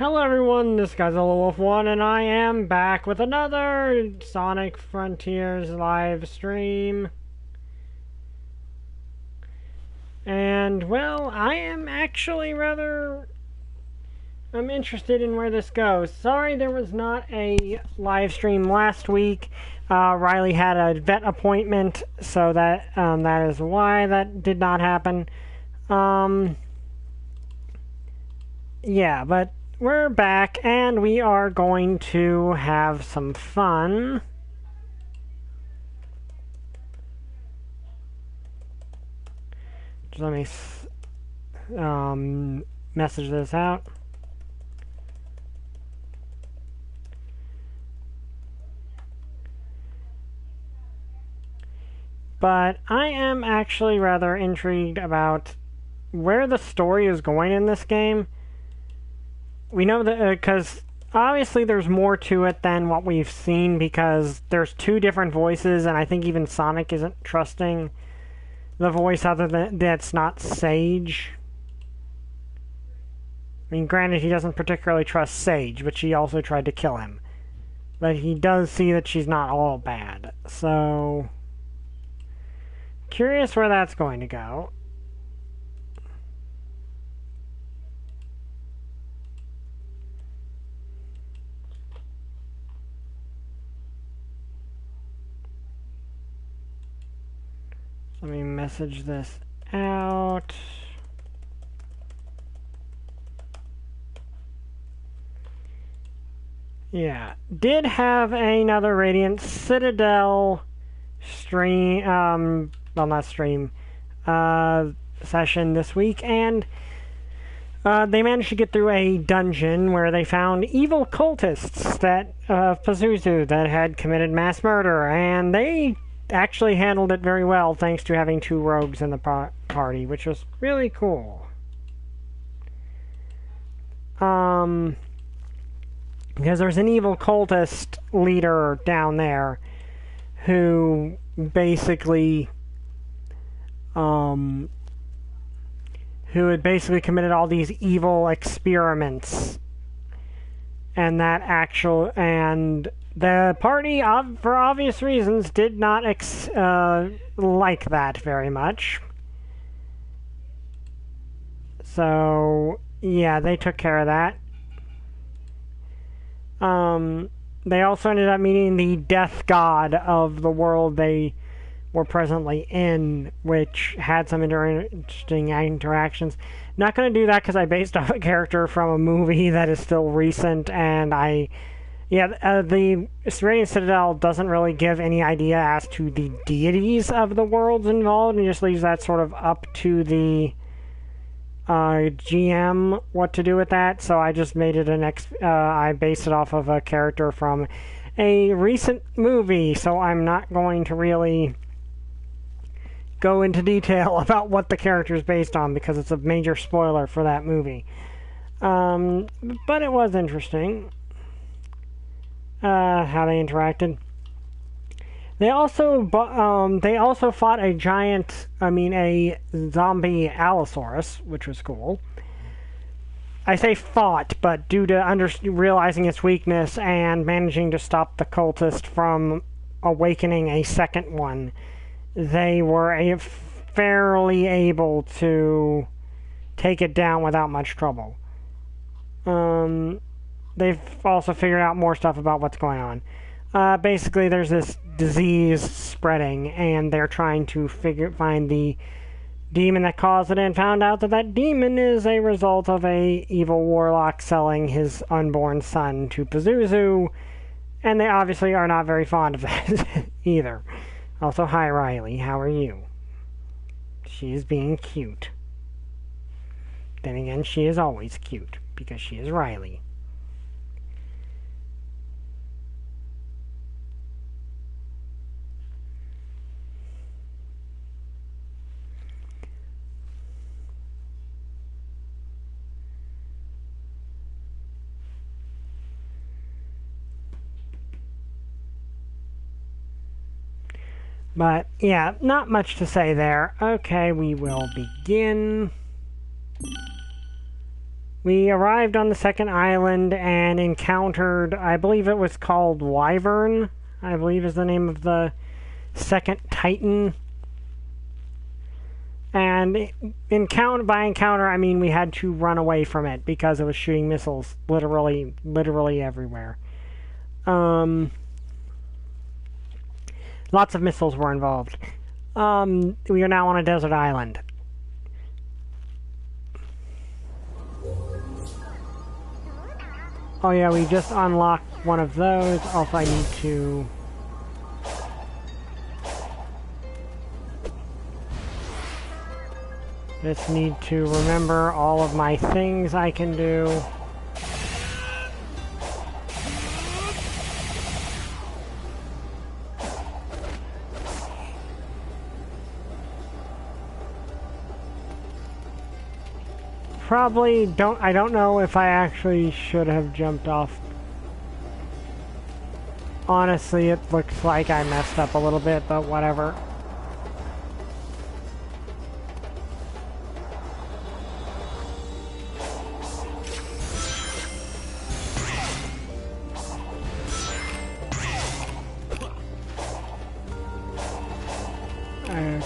Hello everyone, this guy's Wolf1 and I am back with another Sonic Frontiers live stream. And well, I am actually I'm interested in where this goes. Sorry there was not a live stream last week. Riley had a vet appointment, so that is why that did not happen. Yeah, but we're back, and we are going to have some fun. Just let me message this out. But I am actually rather intrigued about where the story is going in this game. We know that because obviously there's more to it than what we've seen, because there's two different voices, and I think even Sonic isn't trusting the voice other than that's not Sage. I mean, granted, he doesn't particularly trust Sage, but she also tried to kill him. But he does see that she's not all bad, so curious where that's going to go. Let me message this out. Yeah, did have another Radiant Citadel stream, well, not stream, session this week, and they managed to get through a dungeon where they found evil cultists that, Pazuzu, that had committed mass murder, and they actually handled it very well thanks to having two rogues in the party, which was really cool. Because there's an evil cultist leader down there who basically who had basically committed all these evil experiments, and the party, for obvious reasons, did not like that very much. So, yeah, they took care of that. They also ended up meeting the death god of the world they were presently in, which had some interesting interactions. Not going to do that because I based off a character from a movie that is still recent, and the Radiant Citadel doesn't really give any idea as to the deities of the worlds involved, and just leaves that sort of up to the GM what to do with that. So I just made it I based it off of a character from a recent movie, so I'm not going to really go into detail about what the character is based on, because it's a major spoiler for that movie. But it was interesting how they interacted. They also fought a zombie Allosaurus, which was cool. I say fought, but due to realizing its weakness and managing to stop the cultist from awakening a second one, they were fairly able to take it down without much trouble. They've also figured out more stuff about what's going on. Basically, there's this disease spreading, and they're trying to find the demon that caused it, and found out that demon is a result of a evil warlock selling his unborn son to Pazuzu, and they obviously are not very fond of that either. Also, hi Riley, how are you? She is being cute. Then again, she is always cute, because she is Riley. But, yeah, not much to say there. Okay, we will begin. We arrived on the second island and encountered, I believe it was called Wyvern, I believe is the name of the second Titan. And by encounter, I mean we had to run away from it because it was shooting missiles literally everywhere. Lots of missiles were involved. We are now on a desert island. Oh yeah, we just unlocked one of those. Also, I need to... just need to remember all of my things I can do. Probably I don't know if I actually should have jumped off. Honestly, it looks like I messed up a little bit, but whatever.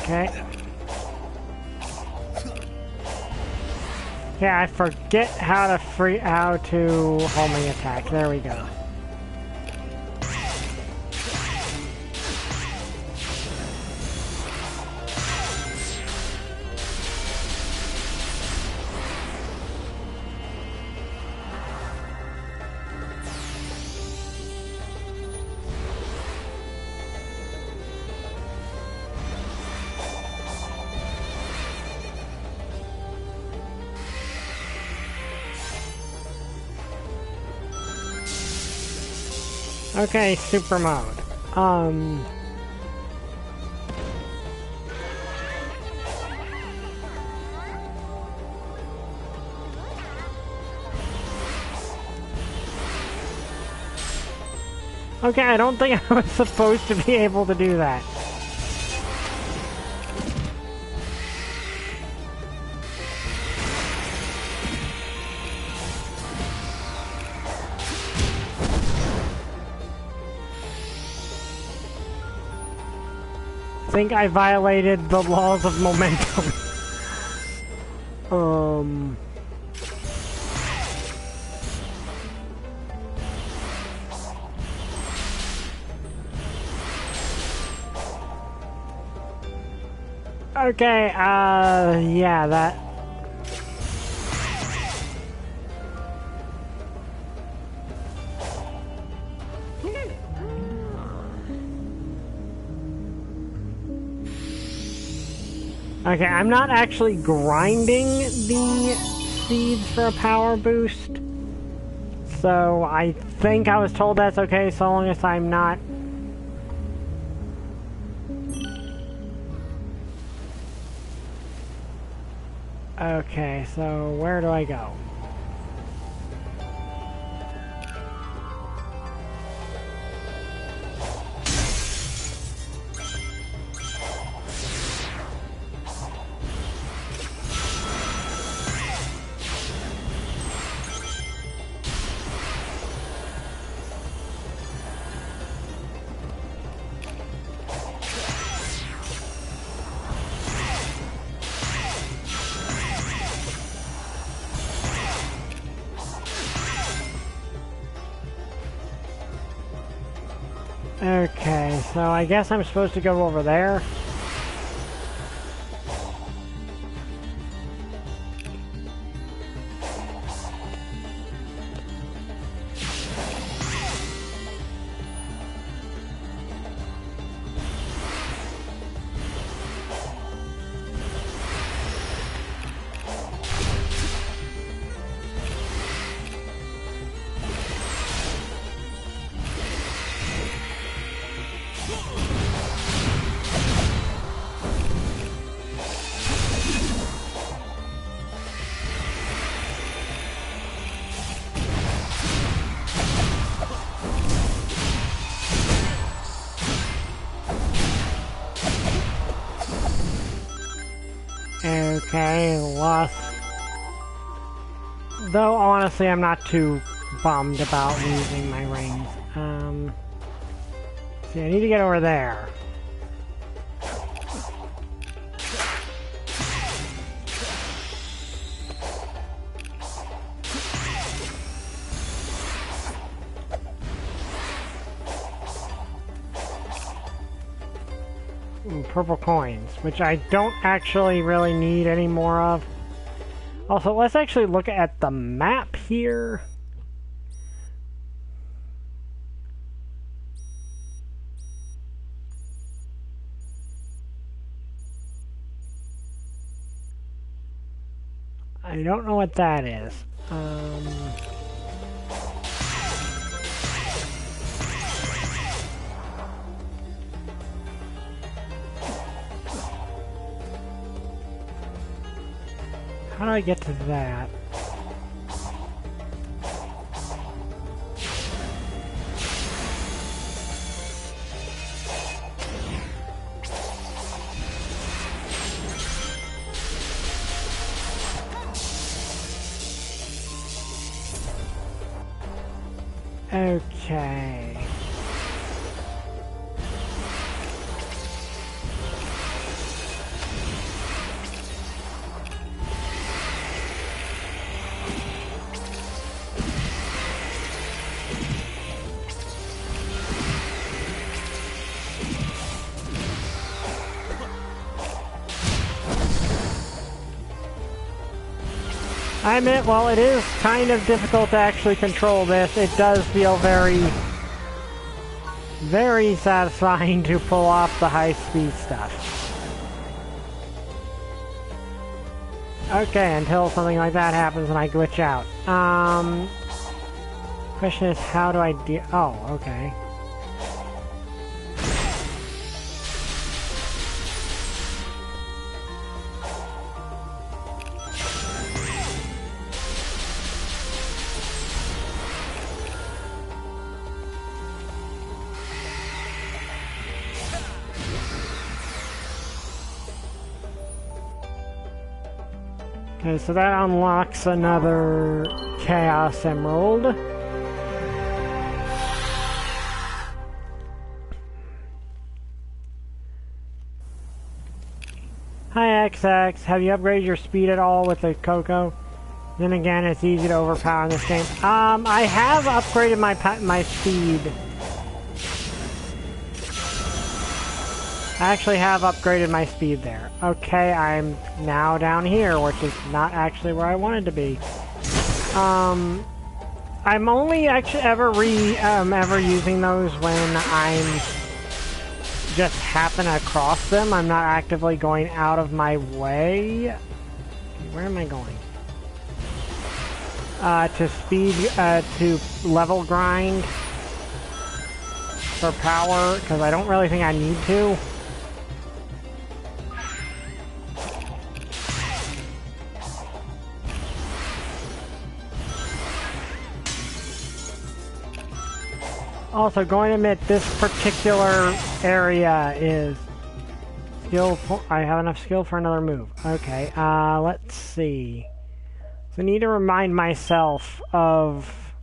Okay. Yeah, I forget how to homing attack. There we go. Okay, super mode. Okay, I don't think I was supposed to be able to do that. I think I violated the laws of momentum. Okay, yeah, that... Okay, I'm not actually grinding the seeds for a power boost. So I think I was told that's okay so long as I'm not... Okay, so where do I go? Okay, so I guess I'm supposed to go over there. Okay, Though, honestly, I'm not too bummed about losing my rings. See, I need to get over there. Ooh, purple coins, which I don't actually really need any more of. Also, let's actually look at the map here. I don't know what that is. How do I get to that? Okay. I admit, while it is kind of difficult to actually control this, it does feel very, very satisfying to pull off the high-speed stuff. Okay, until something like that happens and I glitch out. Question is, how do I deal? Oh, okay. Okay, so that unlocks another Chaos Emerald. Hi XX, have you upgraded your speed at all with the Coco? Then again, it's easy to overpower in this game. I have upgraded my speed. I actually have upgraded my speed there. Okay, I'm now down here, which is not actually where I wanted to be. I'm only actually ever using those when I'm just happen across them. I'm not actively going out of my way. Where am I going? To level grind for power, because I don't really think I need to. Also, going to admit, this particular area is skill. I have enough skill for another move. Okay, let's see. So I need to remind myself of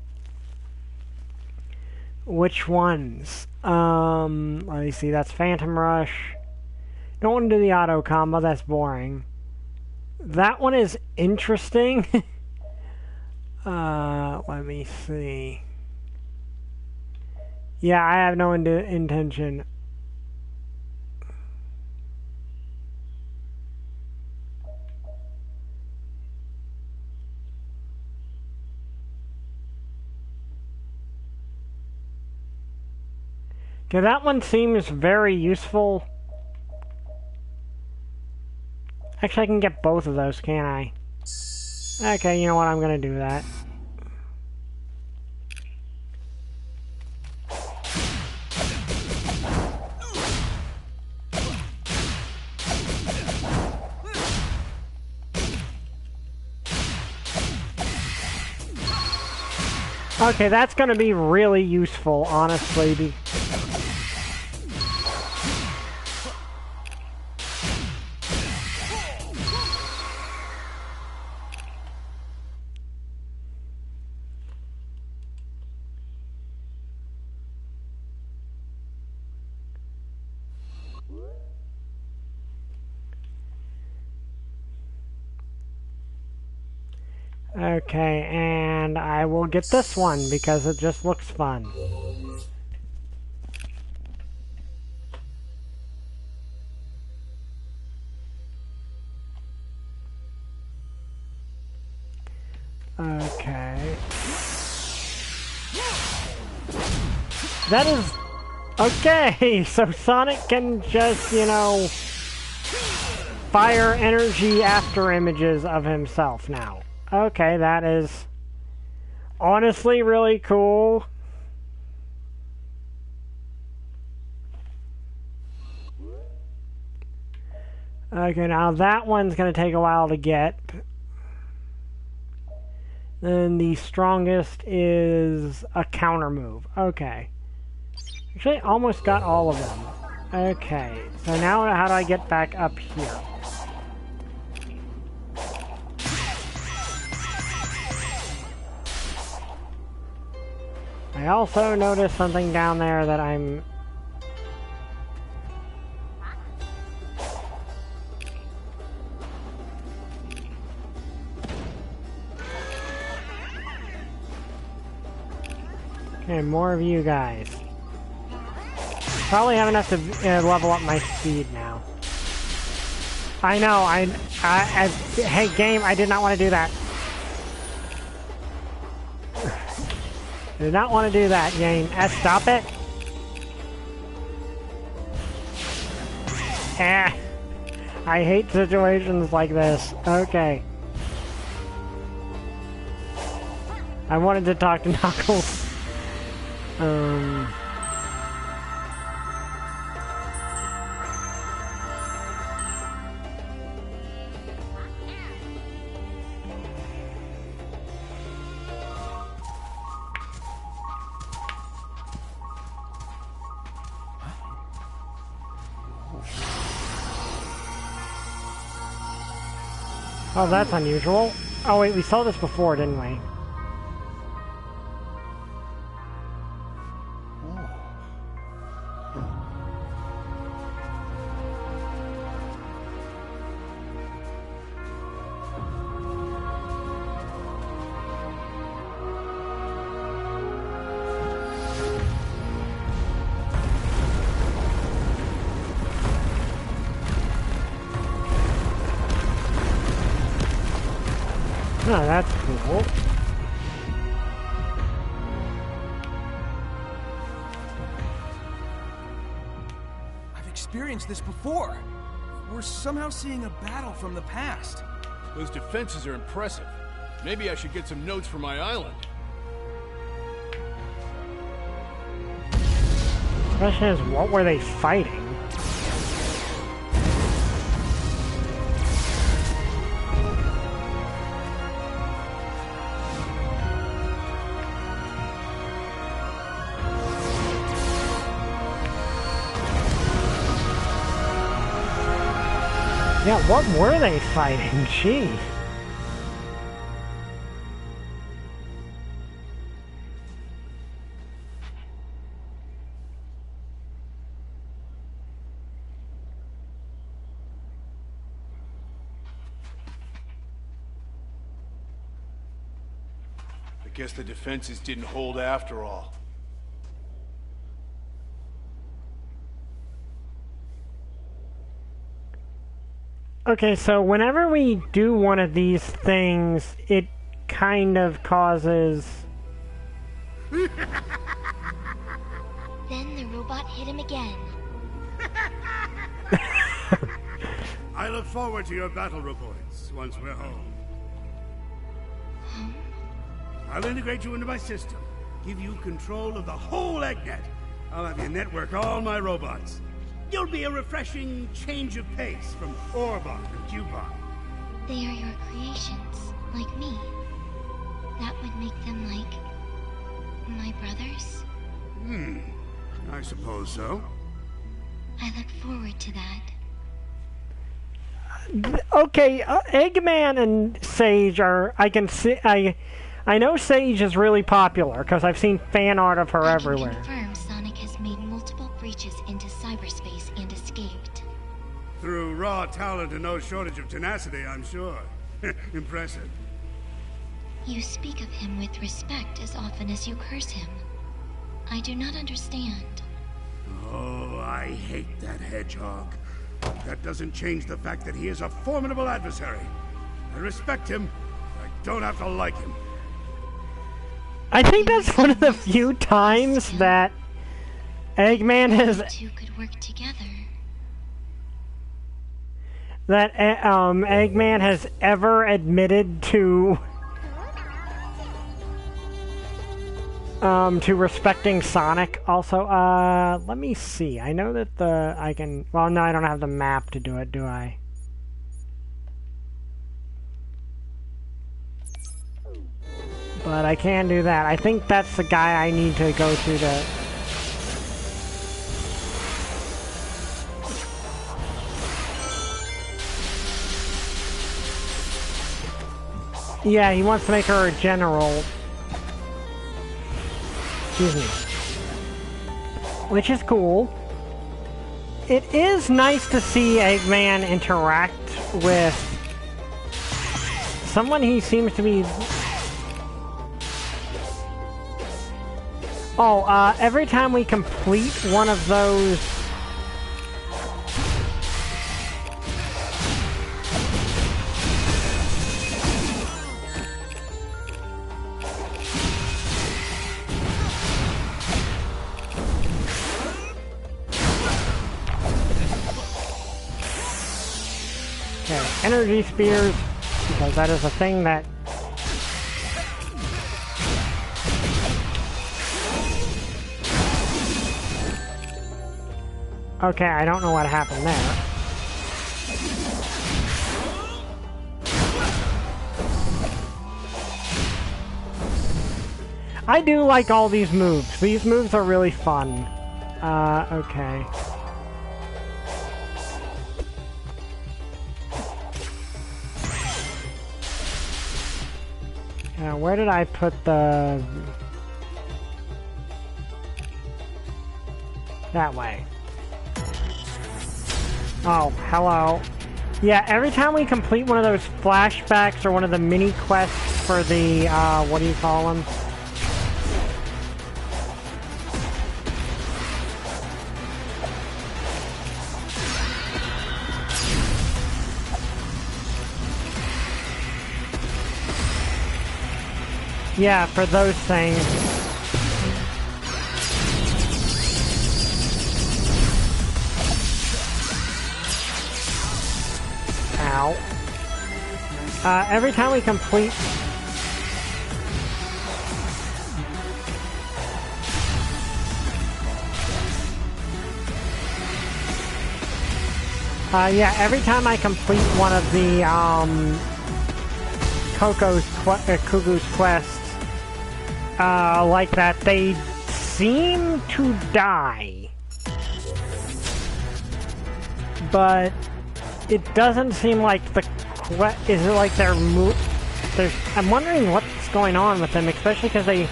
which ones. Let me see. That's Phantom Rush. Don't want to do the auto combo. That's boring. That one is interesting. Let me see. Yeah, I have no intention. Okay, that one seems very useful. Actually, I can get both of those, can't I? Okay, you know what? I'm gonna do that. Okay, that's going to be really useful, honestly. Okay, and I will get this one because it just looks fun. Okay. That is... Okay, so Sonic can just, you know, fire energy after images of himself now. Okay, that is honestly really cool. Okay, now that one's going to take a while to get. Then the strongest is a counter move. Okay. Actually, almost got all of them. Okay, so now how do I get back up here? I also noticed something down there that I'm... Okay, more of you guys. Probably have enough to level up my speed now. I know, hey game, I did not want to do that. I did not want to do that, game. Stop it. I hate situations like this. Okay. I wanted to talk to Knuckles. Oh, that's unusual. Oh wait, we saw this before, didn't we? Oh, that's cool. I've experienced this before. We're somehow seeing a battle from the past. Those defenses are impressive. Maybe I should get some notes for my island. The question is, what were they fighting? Yeah, what were they fighting? Gee. I guess the defenses didn't hold after all. Okay, so whenever we do one of these things, it kind of causes... Then the robot hit him again. I look forward to your battle reports once we're home. I'll integrate you into my system, give you control of the whole EggNet. I'll have you network all my robots. You'll be a refreshing change of pace from Orbot and Cubot. They are your creations, like me. That would make them like... my brothers? I suppose so. I look forward to that. Okay, Eggman and Sage are... I can see... I know Sage is really popular, because I've seen fan art of her everywhere. I can confirm Sonic has made multiple breaches into cyberspace and escaped. Through raw talent and no shortage of tenacity, I'm sure. Impressive. You speak of him with respect as often as you curse him. I do not understand. Oh, I hate that hedgehog. That doesn't change the fact that he is a formidable adversary. I respect him. I don't have to like him. I think that's one of the few times that Eggman has... You two could work together. That Eggman has ever admitted to respecting Sonic. Also, let me see. I know that I can... Well, no, I don't have the map to do it, do I? But I can do that. I think that's the guy I need to go to Yeah, he wants to make her a general. Excuse me. Which is cool. It is nice to see Eggman interact with someone he seems to be... Oh, every time we complete one of those... Okay, energy spears, because that is a thing that... Okay, I don't know what happened there. I do like all these moves. These moves are really fun. Okay. Where did I put the... That way. Oh, hello. Yeah, every time we complete one of those flashbacks or one of the mini quests for the, what do you call them? Yeah, for those things. Ow. Every time we complete... yeah, every time I complete one of the, Kugu's quests, like that, they seem to die. But it doesn't seem like the is it like they're I'm wondering what's going on with them, especially because they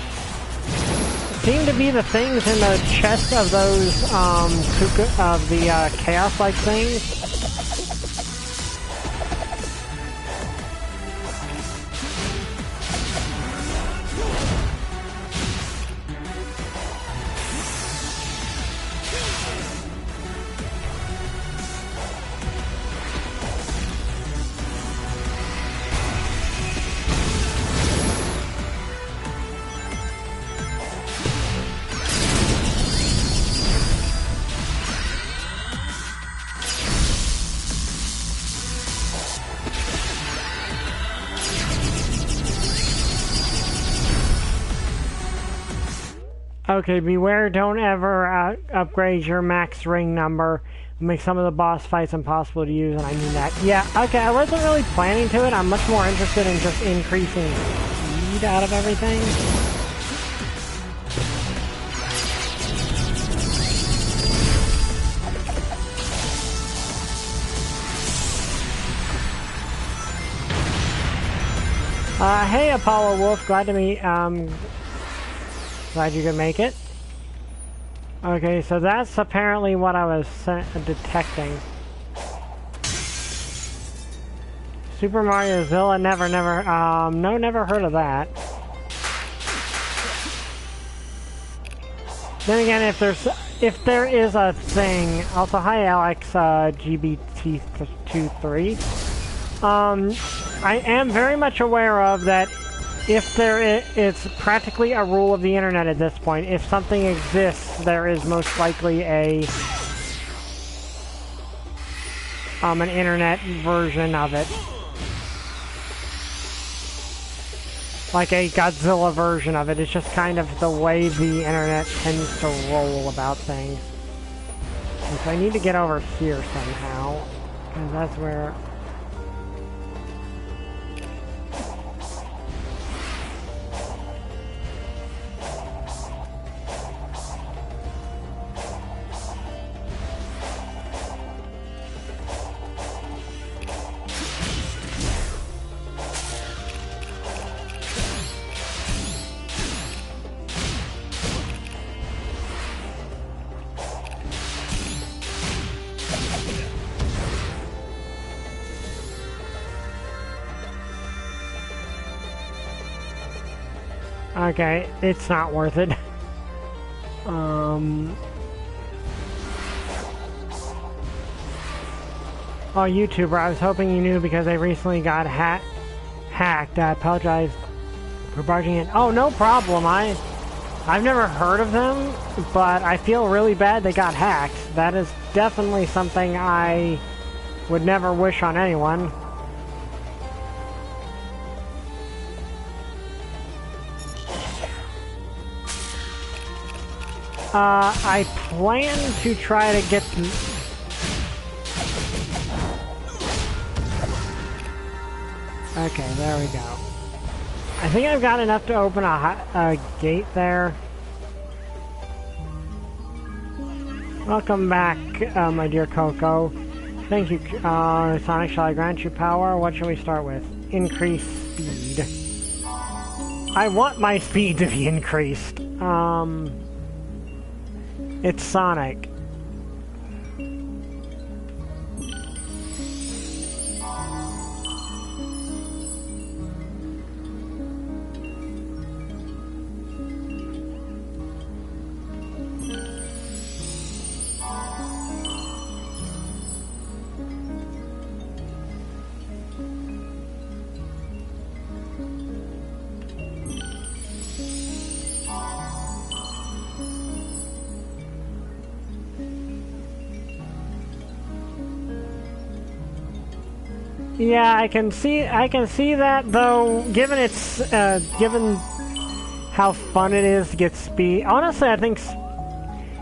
seem to be the things in the chest of those of the chaos-like things. Okay, beware, don't ever upgrade your max ring number. It'll make some of the boss fights impossible to use, and I mean that. Yeah, okay, I wasn't really planning to it. I'm much more interested in just increasing speed out of everything. Hey, Apollo Wolf, glad to meet, glad you could make it. Okay, so that's apparently what I was detecting. Super Mario Zilla? Never, no, never heard of that. Then again, if there is a thing, also hi Alex, GBT23. I am very much aware of that. If it's practically a rule of the internet at this point. If something exists, there is most likely an internet version of it. Like a Godzilla version of it. It's just kind of the way the internet tends to roll about things. And so I need to get over here somehow. Because that's where... Okay, it's not worth it. Oh, YouTuber, I was hoping you knew because I recently got hacked. I apologize for barging in. Oh, no problem. I've never heard of them, but I feel really bad they got hacked. That is definitely something I would never wish on anyone. I plan to try to get to... Okay, there we go. I think I've got enough to open a gate there. Welcome back, my dear Coco. Thank you, Sonic. Shall I grant you power? What shall we start with? Increase speed. I want my speed to be increased. It's Sonic. Yeah, I can see that, though, given how fun it is to get speed. Honestly, I think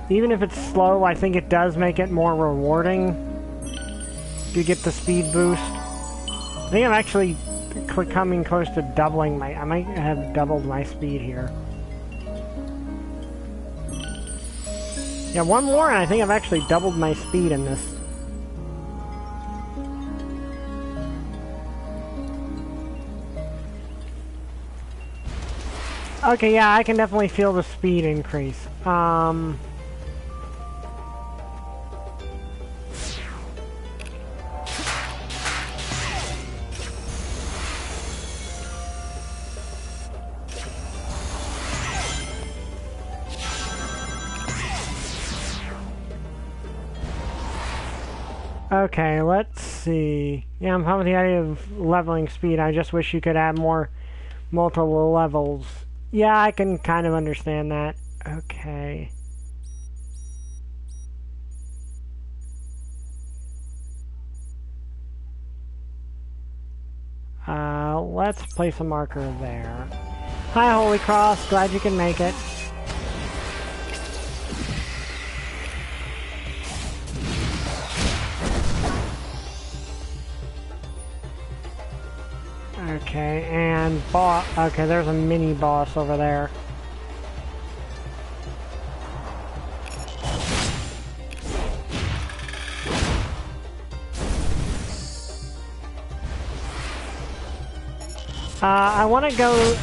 even if it's slow, I think it does make it more rewarding to get the speed boost. I think I'm actually coming close to doubling I might have doubled my speed here. Yeah, one more and I think I've actually doubled my speed in this. Okay, yeah, I can definitely feel the speed increase. Okay, let's see. Yeah, I'm fine with the idea of leveling speed. I just wish you could add more multiple levels. Yeah, I can kind of understand that. Okay. Let's place a marker there. Hi, Holy Cross. Glad you can make it. Okay, and boss. Okay, there's a mini boss over there. I want to go.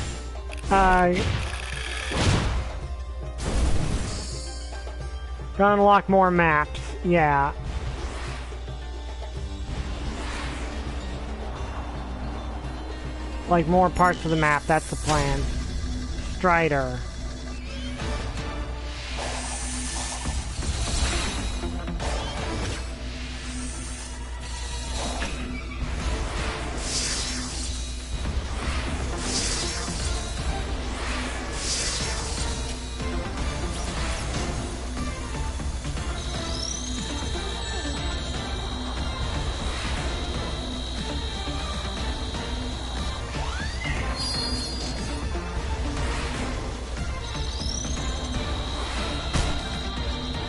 Gonna unlock more maps. Yeah. like more parts of the map. That's the plan. Strider.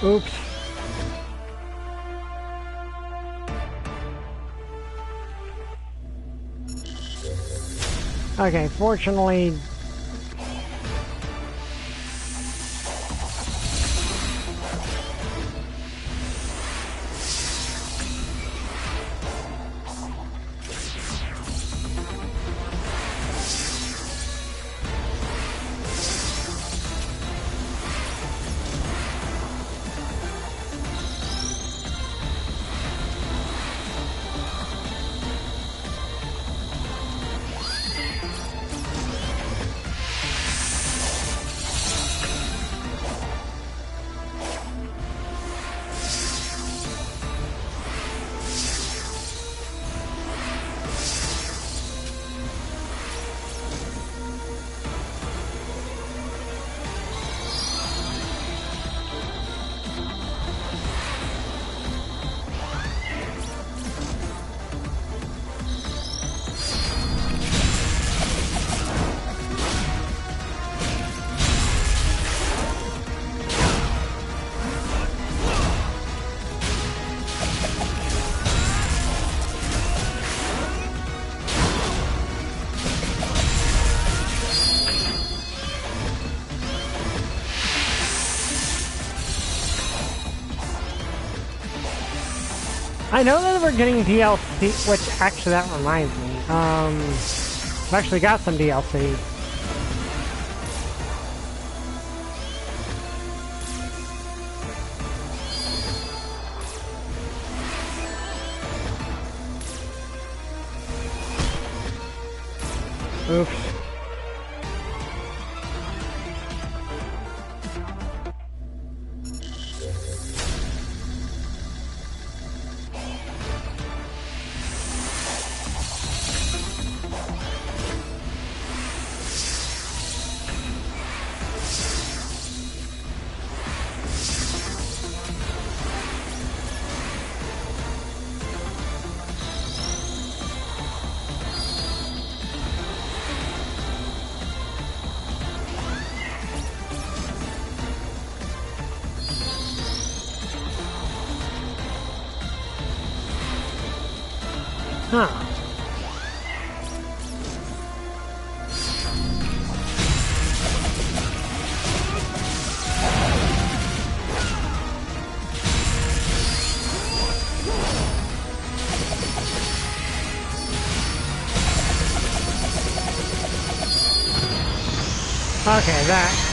Oops. Okay, fortunately... I know that we're getting DLC, which actually that reminds me. I've actually got some DLC. Oops. Huh. Okay, that...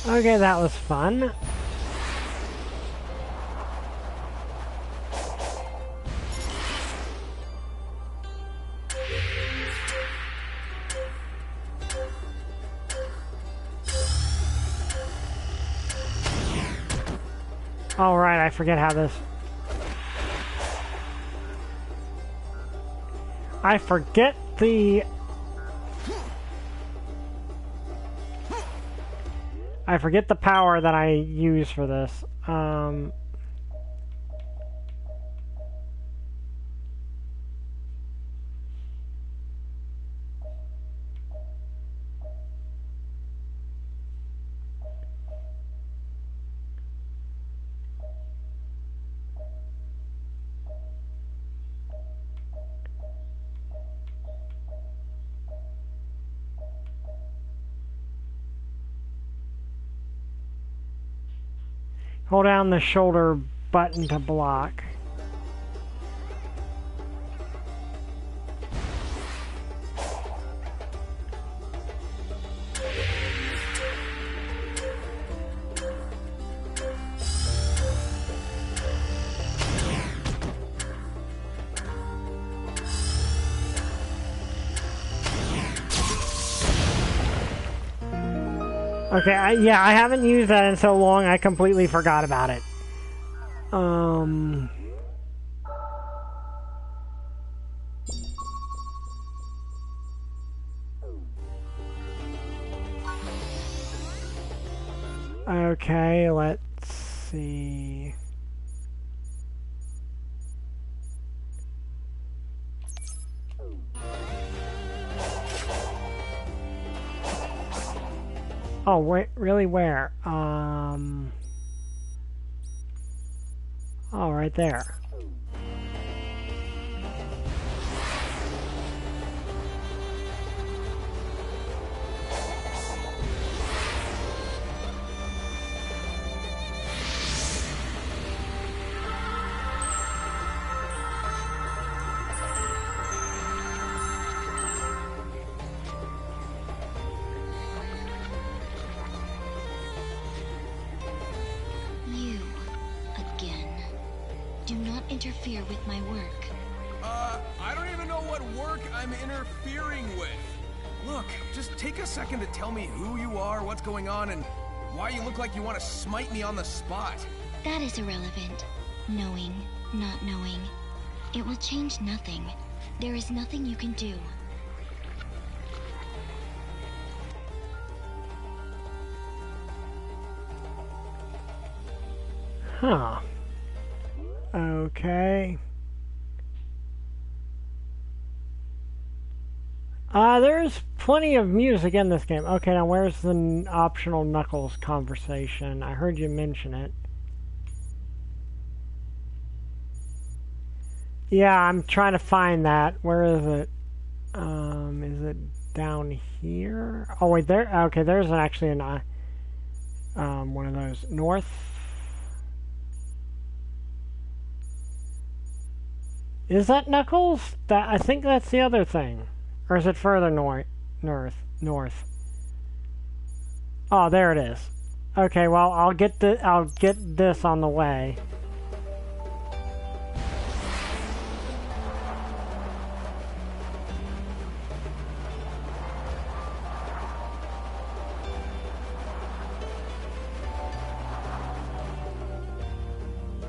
Okay, that was fun. All right, I forget how this... I forget the... I forget the power that I use for this. Hold down the shoulder button to block. Okay, yeah, I haven't used that in so long, I completely forgot about it. Okay, let's see. Oh, wait, really, where? Oh, right there. You, again. Do not interfere with my work. I don't even know what work I'm interfering with. Look, just take a second to tell me who you are, what's going on, and why you look like you want to smite me on the spot. That is irrelevant. Knowing, not knowing. It will change nothing. There is nothing you can do. Huh. Okay. There's plenty of music in this game. Okay, now where's the optional Knuckles conversation? I heard you mention it. Yeah, I'm trying to find that. Where is it? Is it down here? Oh, wait, there. Okay, there's actually an one of those. North. Is that Knuckles? I think that's the other thing. Or is it further north? Oh, there it is. Okay, well, I'll get this on the way.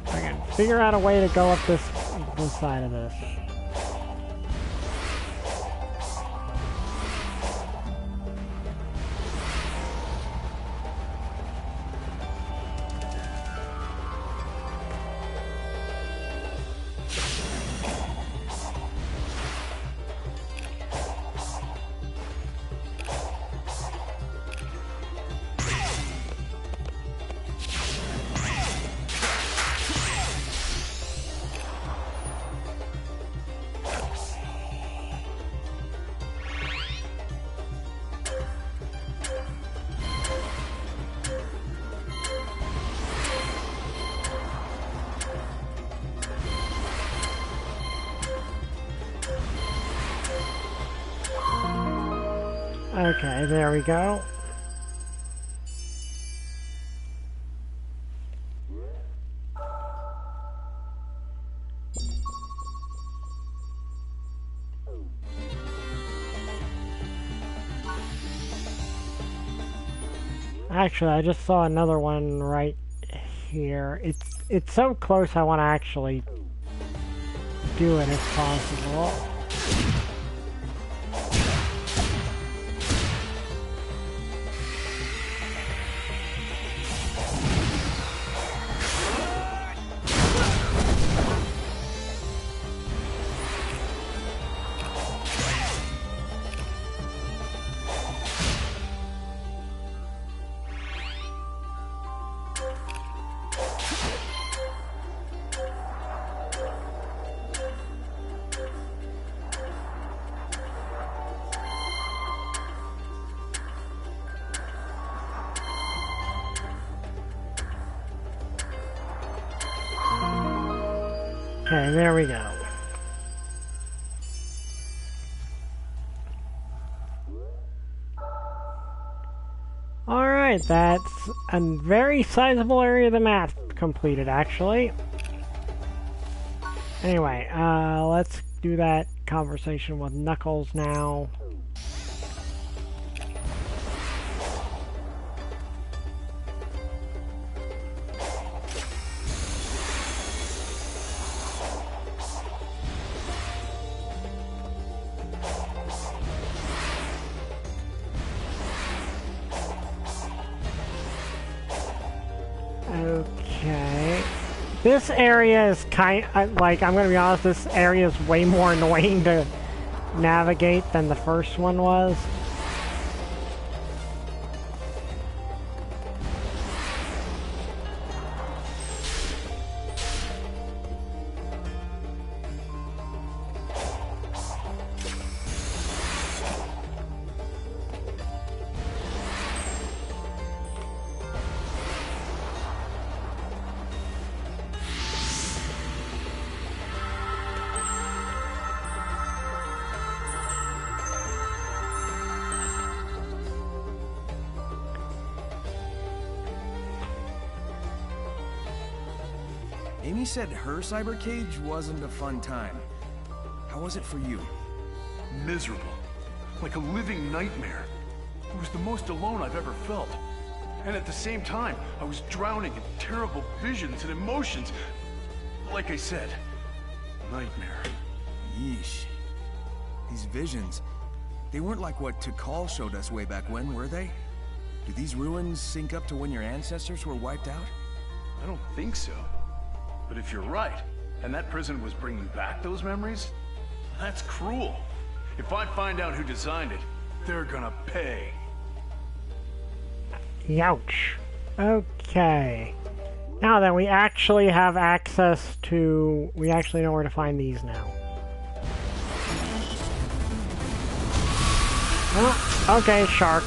I can figure out a way to go up this side of this. Okay, there we go. Actually, I just saw another one right here. It's so close I want to actually do it if possible. Okay, there we go. Alright, that's a very sizable area of the map completed, actually. Anyway, let's do that conversation with Knuckles now. This area is like, I'm gonna be honest, this area is way more annoying to navigate than the first one was. Amy said her cyber cage wasn't a fun time. How was it for you? Miserable. Like a living nightmare. It was the most alone I've ever felt. And at the same time, I was drowning in terrible visions and emotions. Like I said, nightmare. Yeesh. These visions, they weren't like what Tikal showed us way back when, were they? Do these ruins sync up to when your ancestors were wiped out? I don't think so. But if you're right, and that prison was bringing back those memories, that's cruel. If I find out who designed it, they're gonna pay. Youch. Okay. Now then, we actually have access to... We actually know where to find these now. Oh, okay, shark.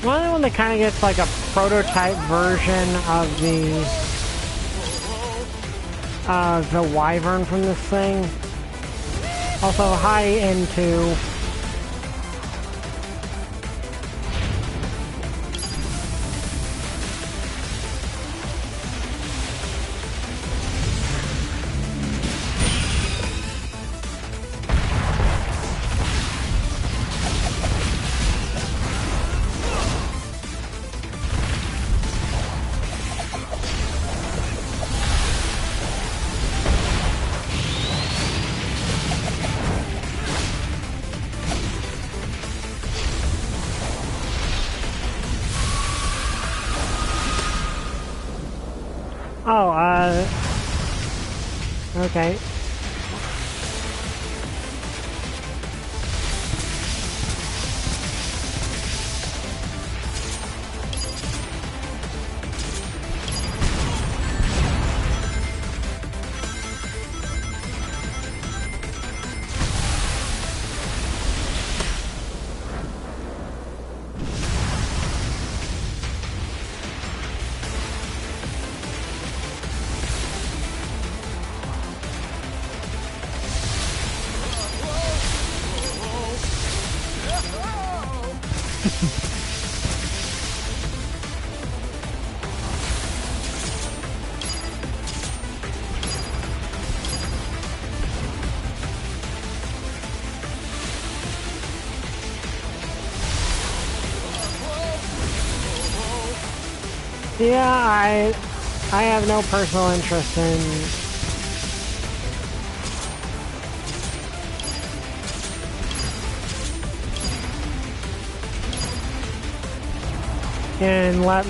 One one that kind of gets like a prototype version of the wyvern from this thing. Also, hi into. Okay. Yeah, I have no personal interest in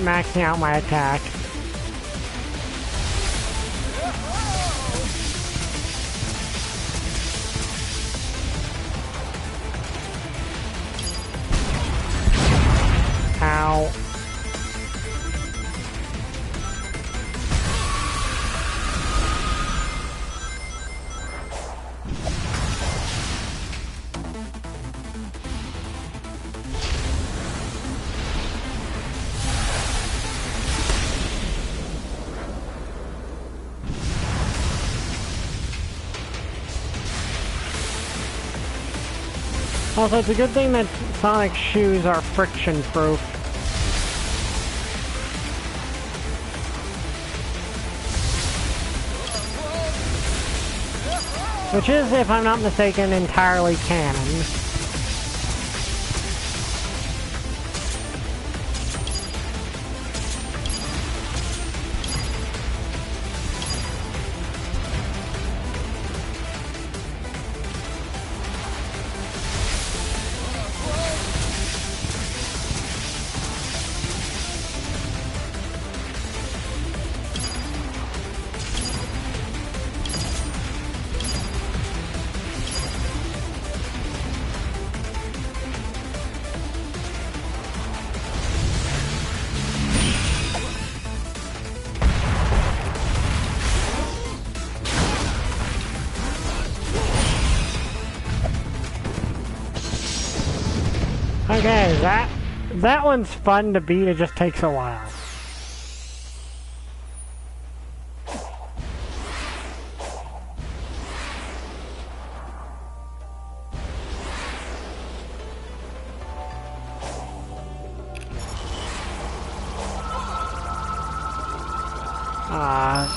maxing out my attack. Ow. Also, it's a good thing that Sonic's shoes are friction-proof. Which is, if I'm not mistaken, entirely canon. Okay, that one's fun to beat, it just takes a while. God.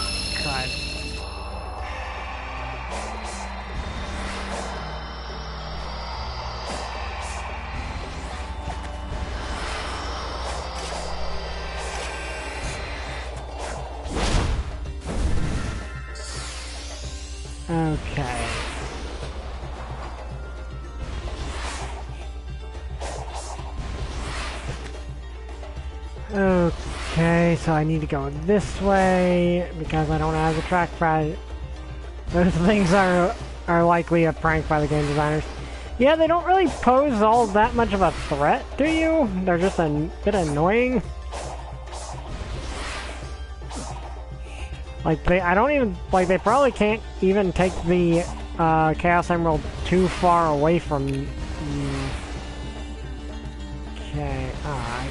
Okay. Okay, so I need to go this way because I don't have the trackpad. Those things are likely a prank by the game designers. Yeah, they don't really pose all that much of a threat, do you? They're just a bit annoying. Like, they probably can't even take the Chaos Emerald too far away from you. Okay, alright.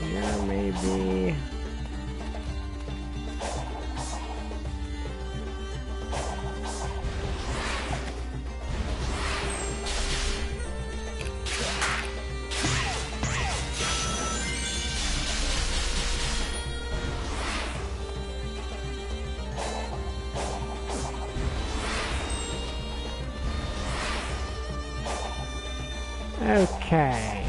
Here, maybe... Okay.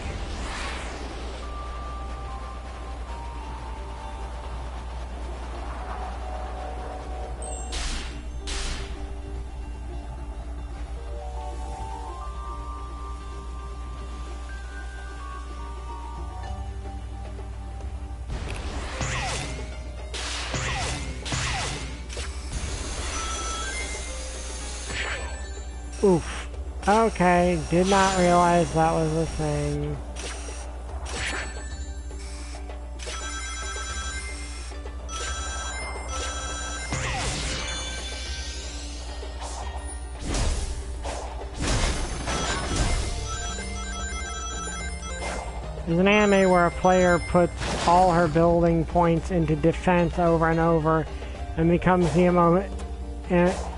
Oof. Okay, did not realize that was a thing. There's an anime where a player puts all her building points into defense over and over and becomes the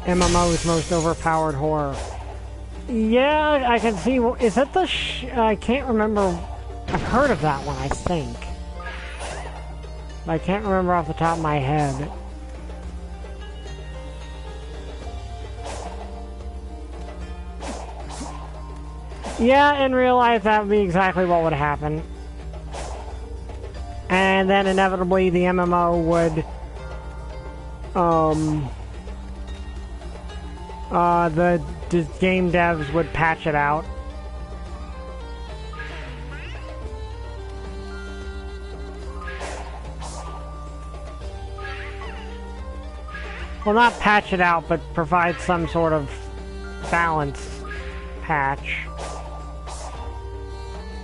MMO's most overpowered horror. Yeah, I can see. Is that the I can't remember. I've heard of that one, I think. But I can't remember off the top of my head. Yeah, in real life, that would be exactly what would happen. And then inevitably, the MMO would... the game devs would patch it out. Well, not patch it out, but provide some sort of balance patch.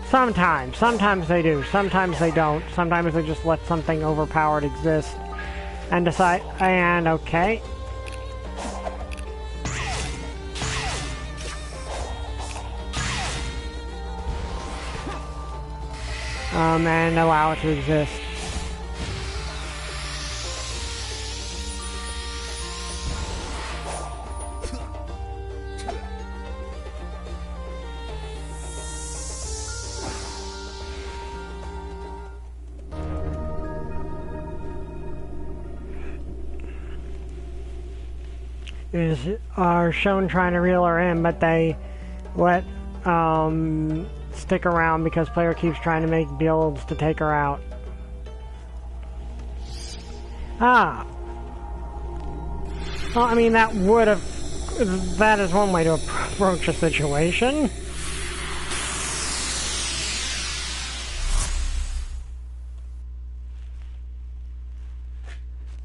Sometimes. Sometimes they do. Sometimes they don't. Sometimes they just let something overpowered exist and decide, and okay. And allow it to exist. are shown trying to reel her in, but they let stick around because player keeps trying to make builds to take her out. Ah. Well, I mean, that is one way to approach a situation.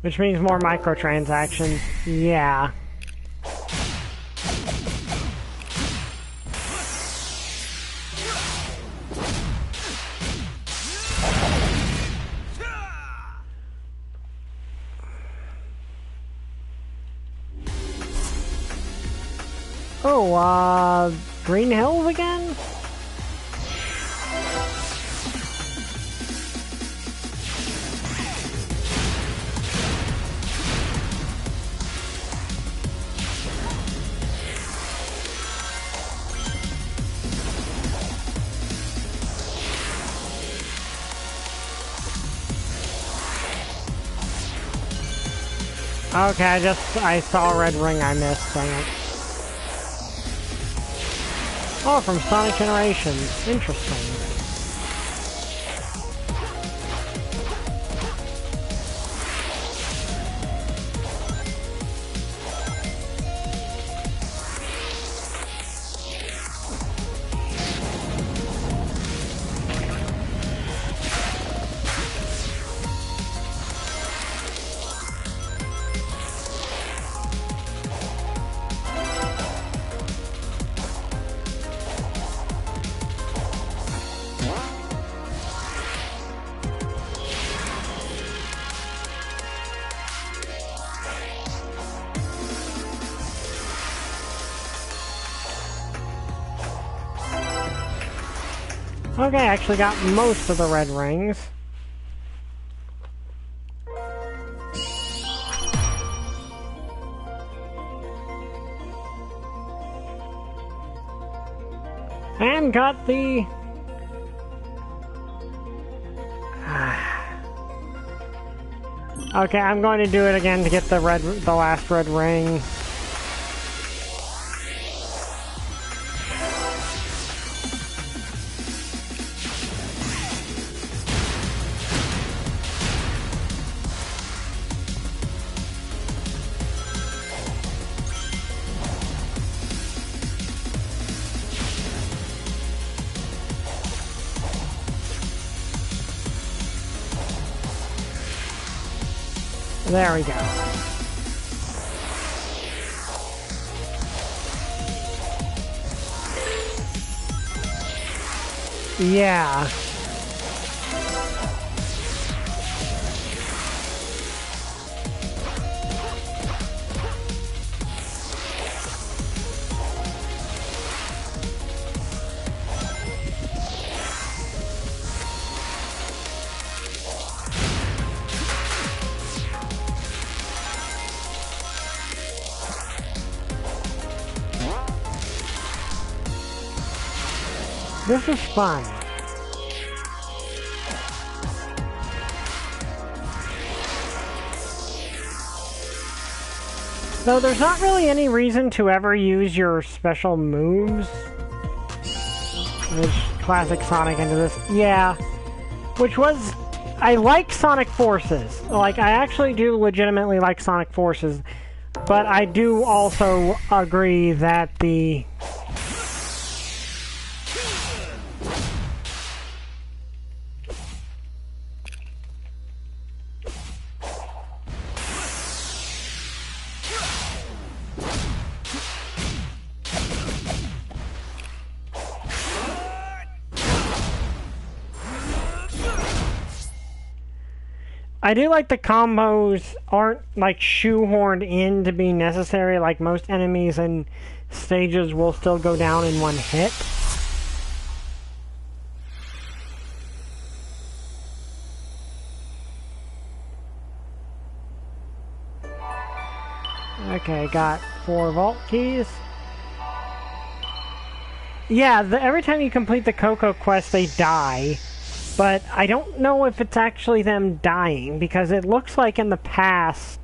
Which means more microtransactions. Yeah. Oh, Green Hills again? Okay, I saw a red ring I missed, dang it. Oh, from Sonic Generations. Interesting. Okay, I actually got most of the red rings. And got the... Okay, I'm going to do it again to get the last red ring. There we go. Yeah. This is fun. Though there's not really any reason to ever use your special moves. Which classic Sonic into this. Yeah. Which was... I like Sonic Forces. Like, I actually do legitimately like Sonic Forces. But I do also agree that the... I do like the combos aren't like shoehorned in to be necessary, like most enemies and stages will still go down in one hit. Okay, got 4 vault keys. Yeah, every time you complete the Coco quest, they die. But I don't know if it's actually them dying, because it looks like in the past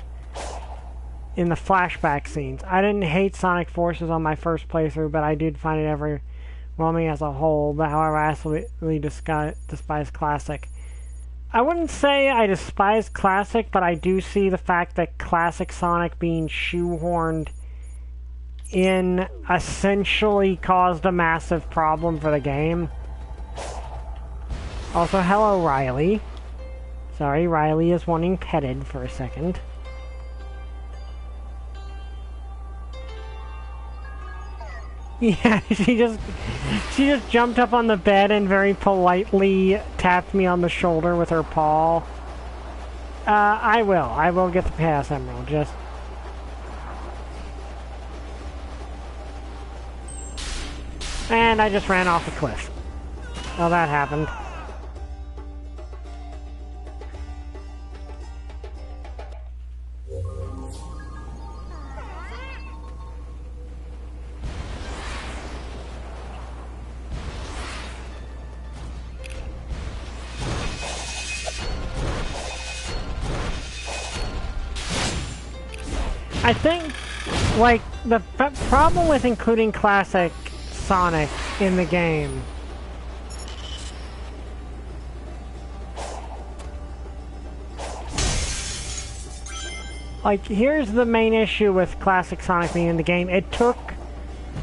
in the flashback scenes. I didn't hate Sonic Forces on my first playthrough, but I did find it overwhelming as a whole. But however, I absolutely despise Classic. I wouldn't say I despise Classic, but I do see the fact that Classic Sonic being shoehorned in essentially caused a massive problem for the game. Also, hello, Riley. Sorry, Riley is wanting petted for a second. Yeah, she just jumped up on the bed and very politely tapped me on the shoulder with her paw. I will get the Pass Emerald, just... And I just ran off a cliff. Well, that happened. I think, like, the problem with including Classic Sonic in the game here's the main issue with Classic Sonic being in the game. It took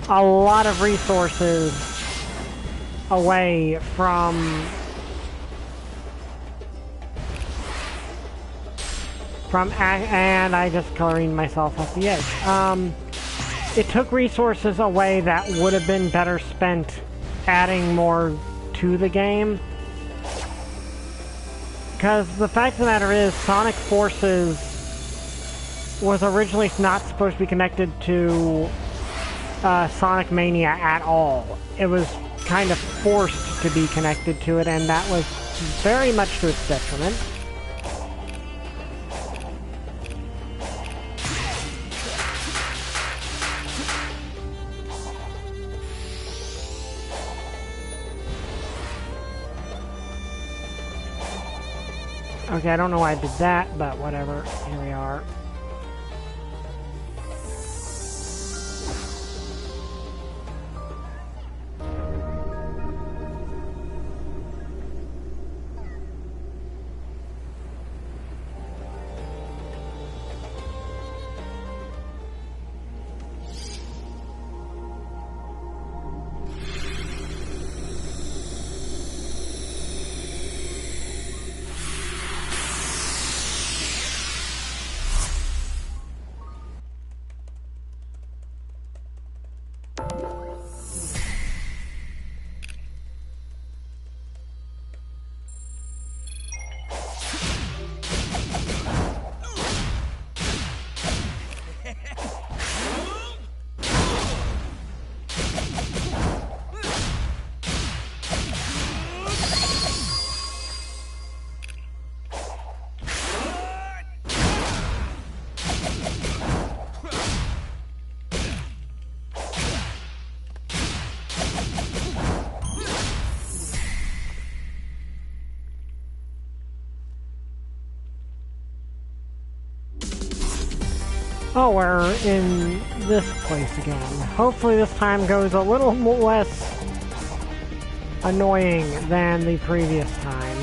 a lot of resources away from and I just coloring myself off the edge. It took resources away that would have been better spent adding more to the game. Because the fact of the matter is, Sonic Forces was originally not supposed to be connected to Sonic Mania at all. It was kind of forced to be connected to it, and that was very much to its detriment. Okay, I don't know why I did that, but whatever. Here we are. Oh, we're in this place again. Hopefully this time goes a little less annoying than the previous time.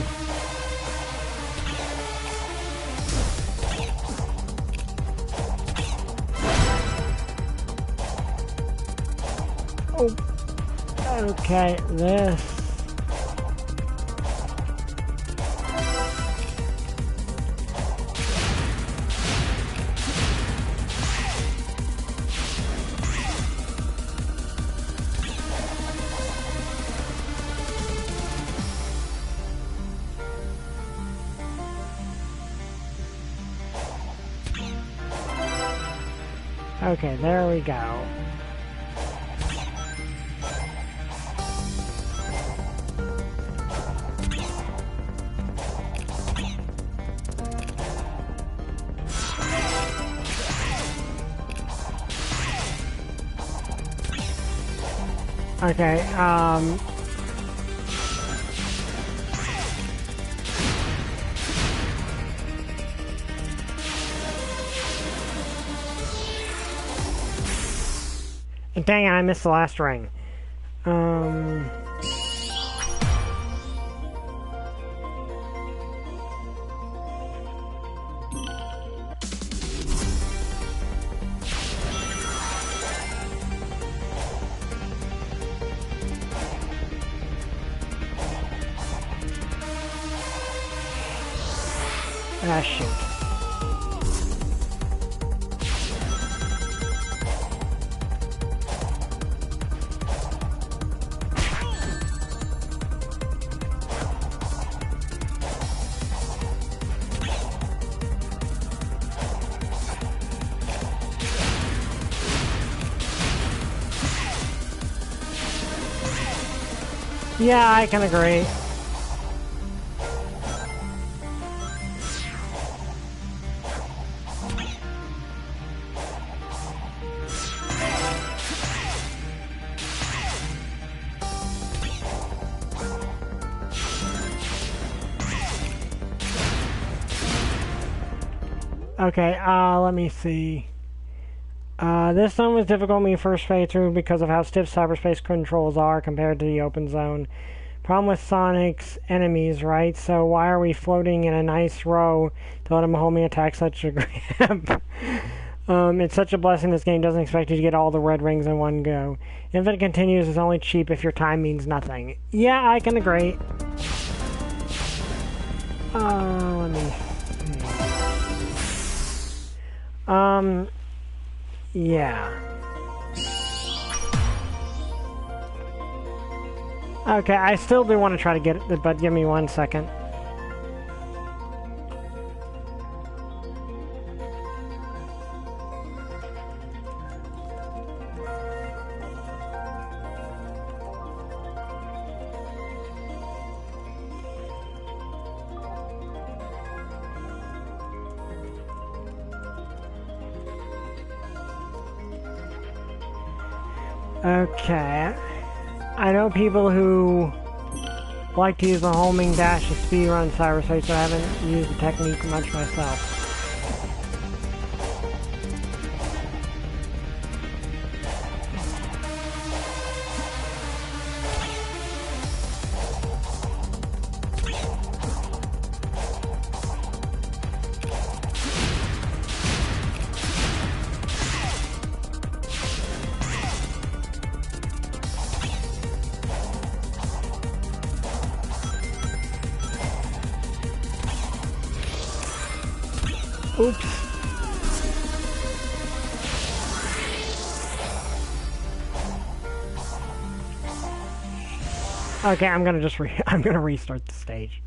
Oh, okay, this... Okay, there we go. Okay, Dang it, I missed the last ring. Ah, shoot. Yeah, I can agree. Okay, let me see. This zone was difficult when you first played through because of how stiff cyberspace controls are compared to the open zone. Problem with Sonic's enemies, right? So why are we floating in a nice row to let him hold me attack such a grab? It's such a blessing this game doesn't expect you to get all the red rings in one go. Infinite Continues is only cheap if your time means nothing. Yeah, I can agree. Let me see. Yeah. Okay, I still do want to try to get it, but give me 1 second. Okay. I know people who like to use the homing dash to speedrun cyberspace, but I haven't used the technique much myself. Oops. Okay, I'm gonna just I'm gonna restart the stage.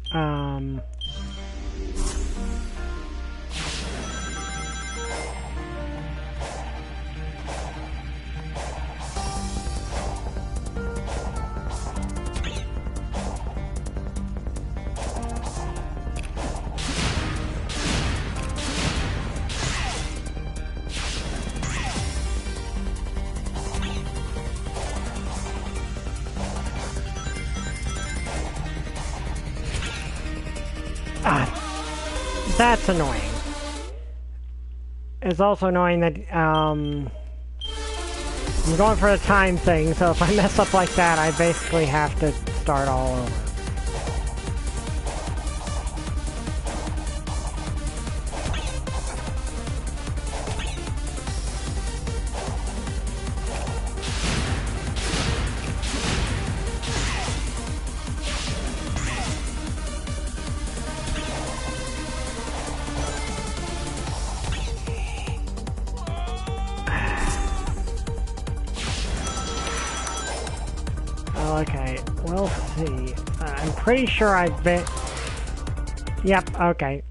That's annoying. It's also annoying that, I'm going for a time thing, so if I mess up like that, I basically have to start all over. Okay, we'll see. I'm pretty sure I've been... Yep, okay.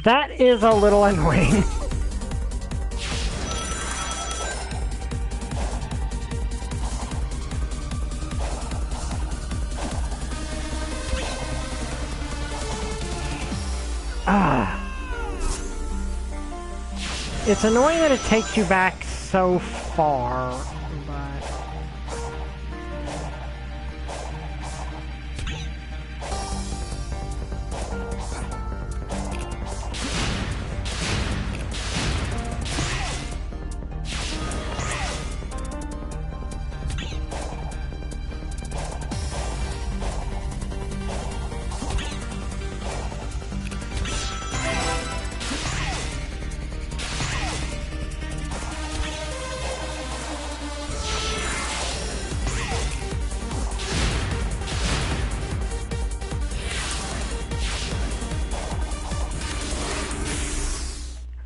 That is a little annoying. It's annoying that it takes you back so far, but...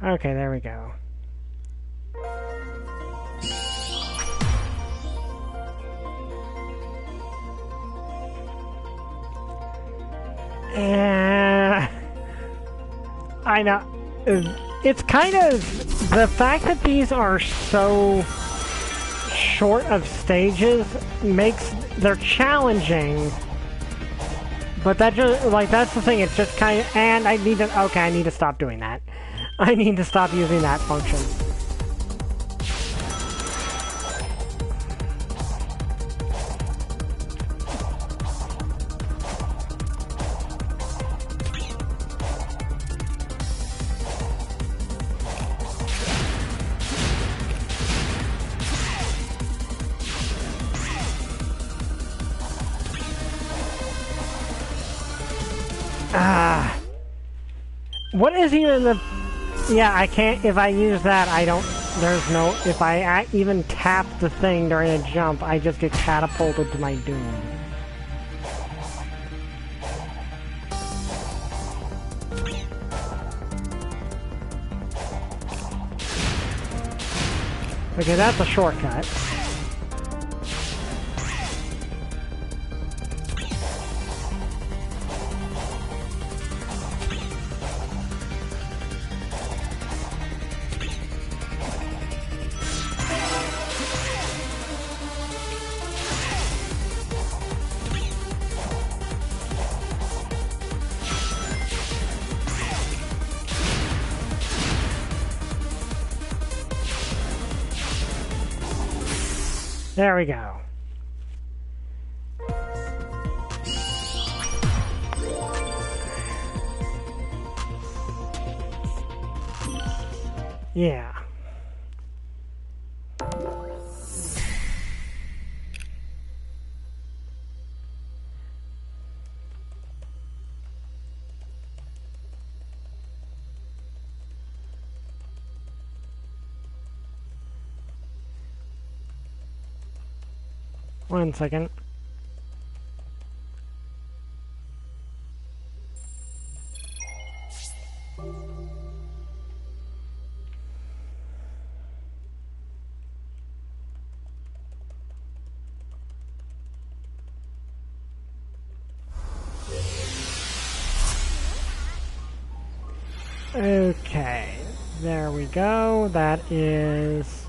Okay, there we go. I know. It's kind of... The fact that these are so short of stages makes... They're challenging. But that just... Like, that's the thing. It's just kind of... And I need to... Okay, I need to stop doing that. I need to stop using that function. What is even the... Yeah, I can't... If I use that, I don't... There's no... If I even tap the thing during a jump, I just get catapulted to my doom. Okay, that's a shortcut. There we go. Yeah. One second. Okay, there we go. That is...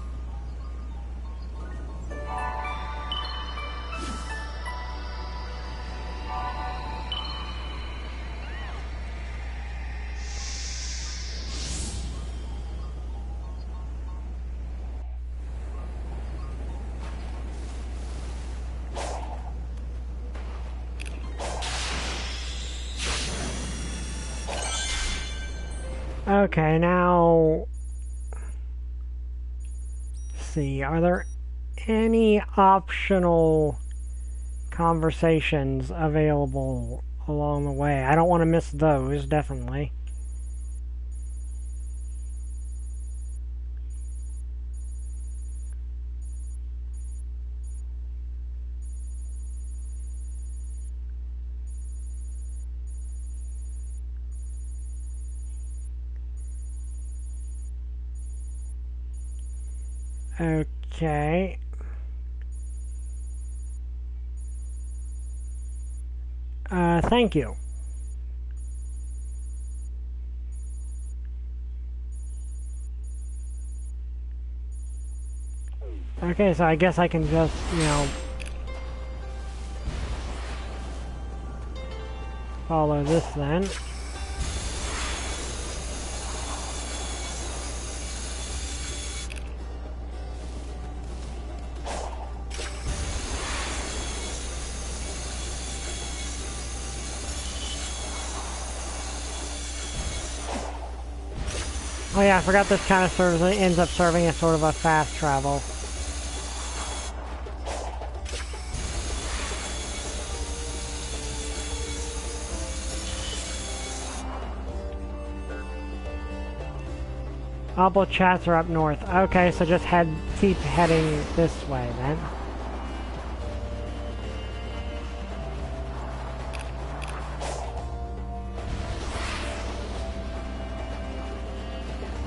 Okay, now... Let's see, are there any optional conversations available along the way? I don't want to miss those, definitely. Okay. Thank you. Okay, so I guess I can just, you know, follow this then. Oh yeah, I forgot this kind of serves, it ends up serving as sort of a fast travel. All both chats are up north. Okay, so just keep heading this way then.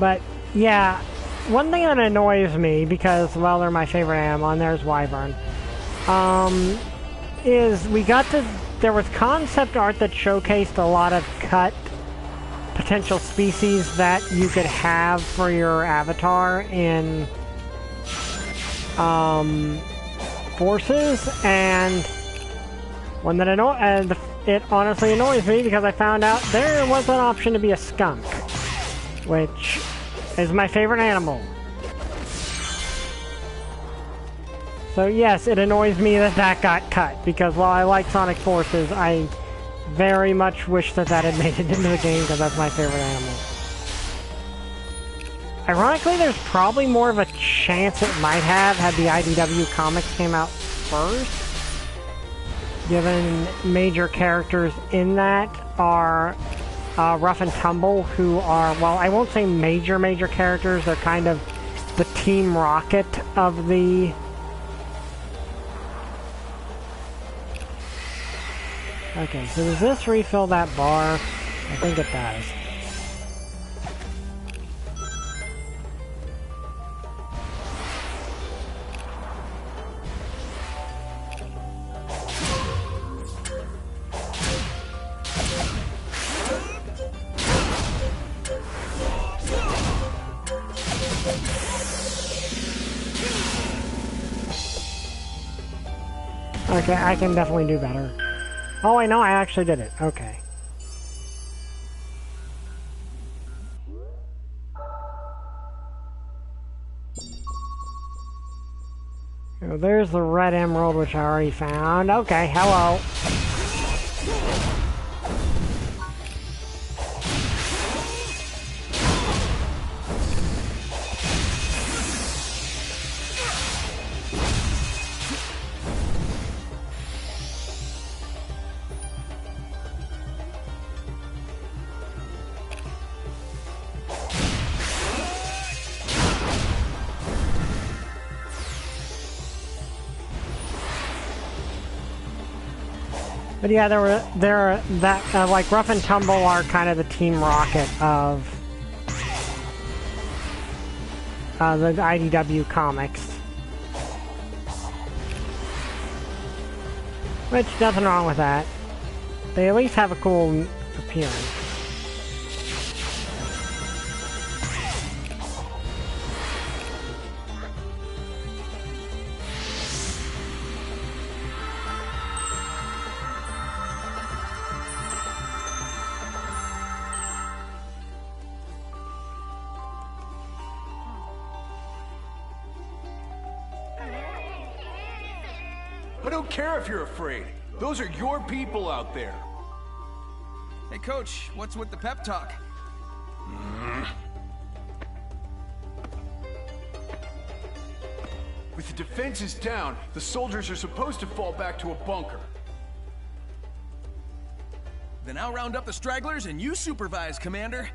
But, yeah, one thing that annoys me, because, well, they're my favorite animal, and there's Wyvern, is there was concept art that showcased a lot of cut potential species that you could have for your avatar in, Forces, and one that it honestly annoys me because I found out there was an option to be a skunk, which is my favorite animal. So yes, it annoys me that that got cut, because while I like Sonic Forces, I very much wish that that had made it into the game, because that's my favorite animal. Ironically, there's probably more of a chance it might have had the IDW comics came out first, given major characters in that are Rough and Tumble, who are, well, I won't say major characters, they're kind of the Team Rocket of the... Okay, so does this refill that bar? I think it does. Okay, I can definitely do better. Oh, I know, I actually did it. Okay. Oh, there's the red emerald, which I already found. Okay, hello. But yeah, like Rough and Tumble are kind of the Team Rocket of the IDW comics. Which, nothing wrong with that. They at least have a cool appearance. I don't care if you're afraid. Those are your people out there. Hey, Coach, what's with the pep talk? With the defenses down, the soldiers are supposed to fall back to a bunker. Then I'll round up the stragglers and you supervise, Commander.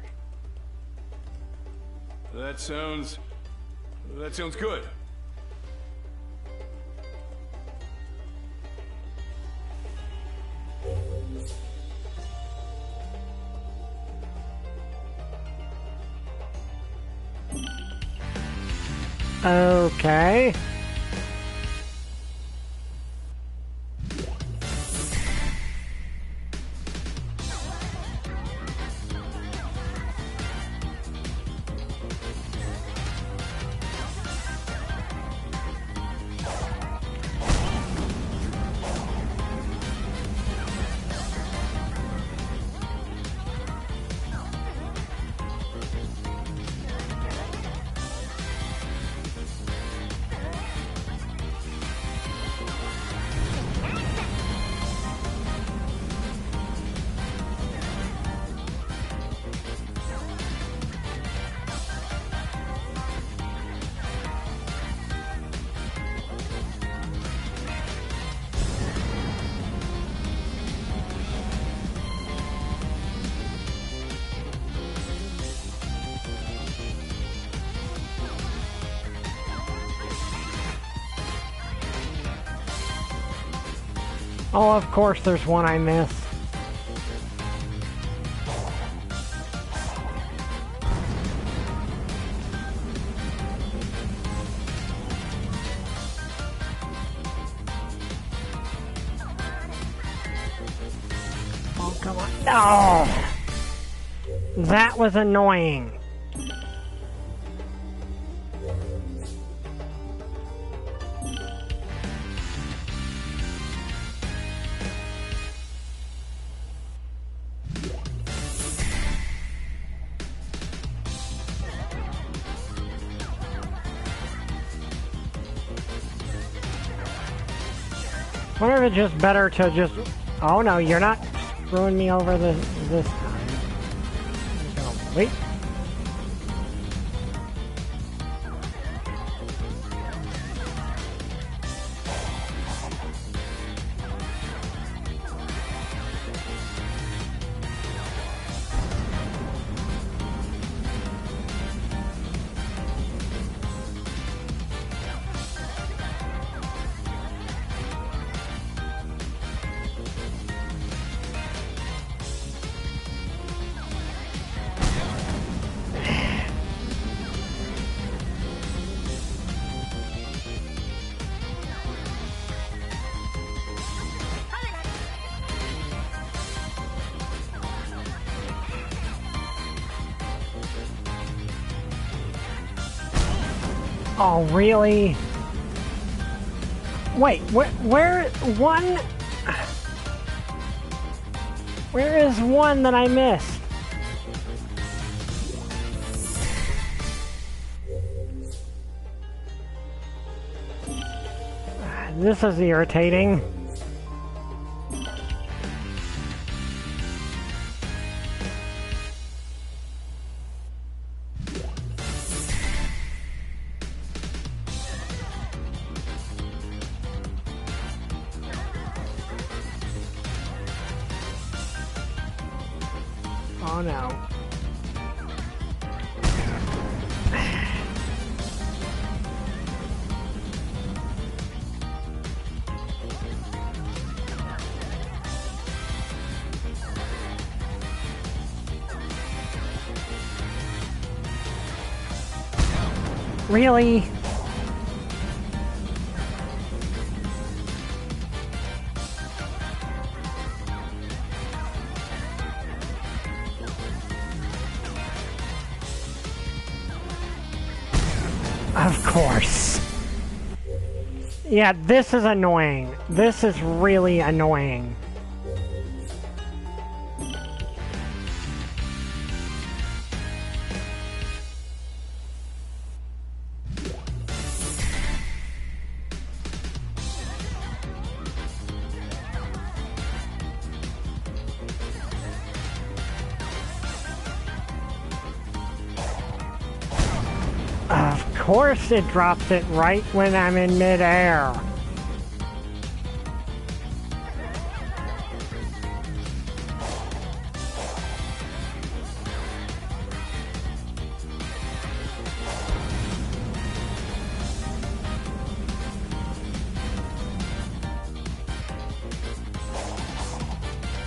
That sounds good. Okay. Oh, of course there's one I missed. Oh! That was annoying. Wonder if it's just better to just... Oh no, you're not screwing me over this time. I'm gonna wait. Oh, really? Wait, where is one that I missed? This is irritating. Oh no. Really? Of course. Yeah, this is annoying. This is really annoying. Of course it drops it right when I'm in midair.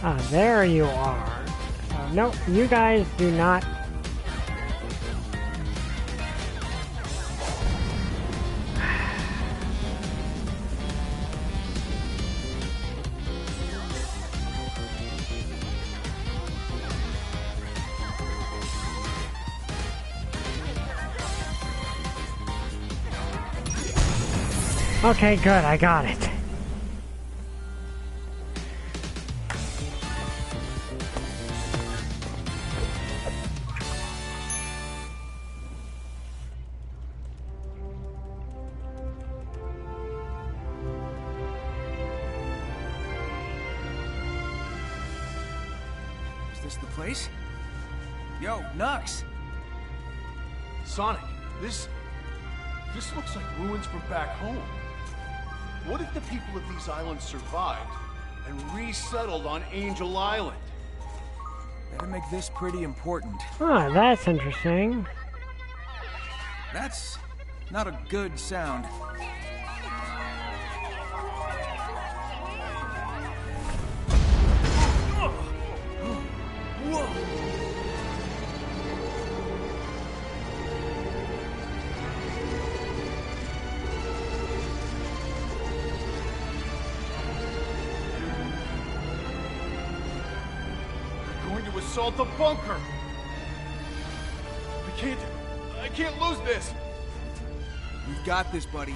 Ah, there you are. So, nope, you guys do not... Okay, good, I got it. Is this the place? Yo, Nux! Sonic, this looks like ruins from back home. What if the people of these islands survived and resettled on Angel Island? Better make this pretty important. Ah, that's interesting. That's not a good sound. Whoa! assault the bunker. I can't lose this. You've got this, buddy.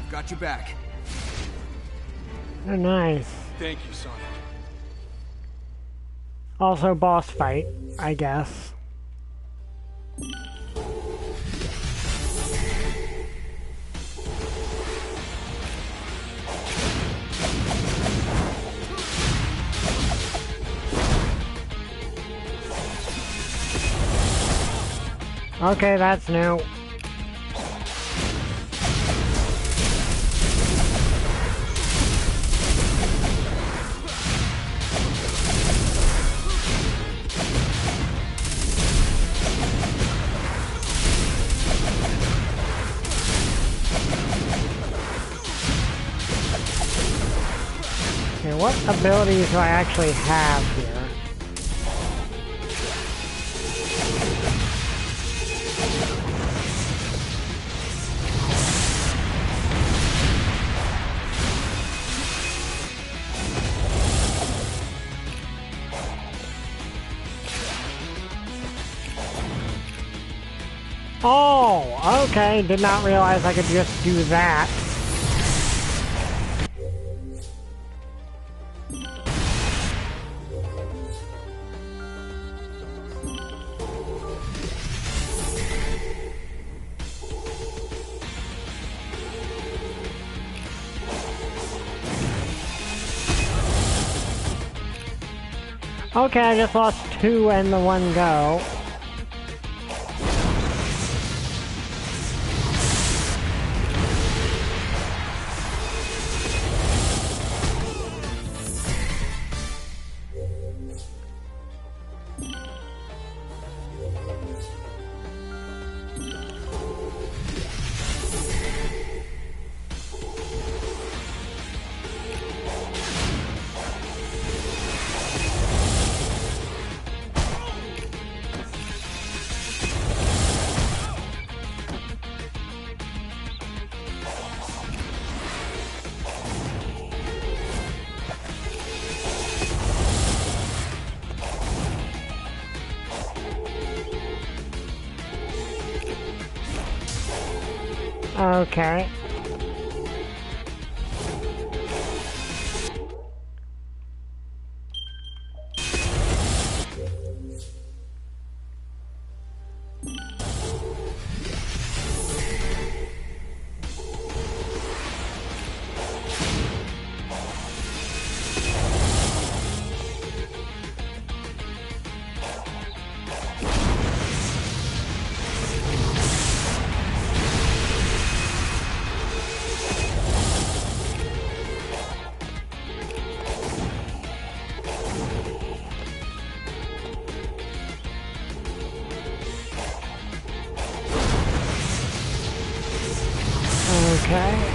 I've got your back. Oh, nice. Thank you, Sonic. Also, boss fight, I guess. Okay, that's new. Okay, what abilities do I actually have here? Oh, okay, did not realize I could just do that. Okay, I just lost 2 in the one go. Okay. Okay.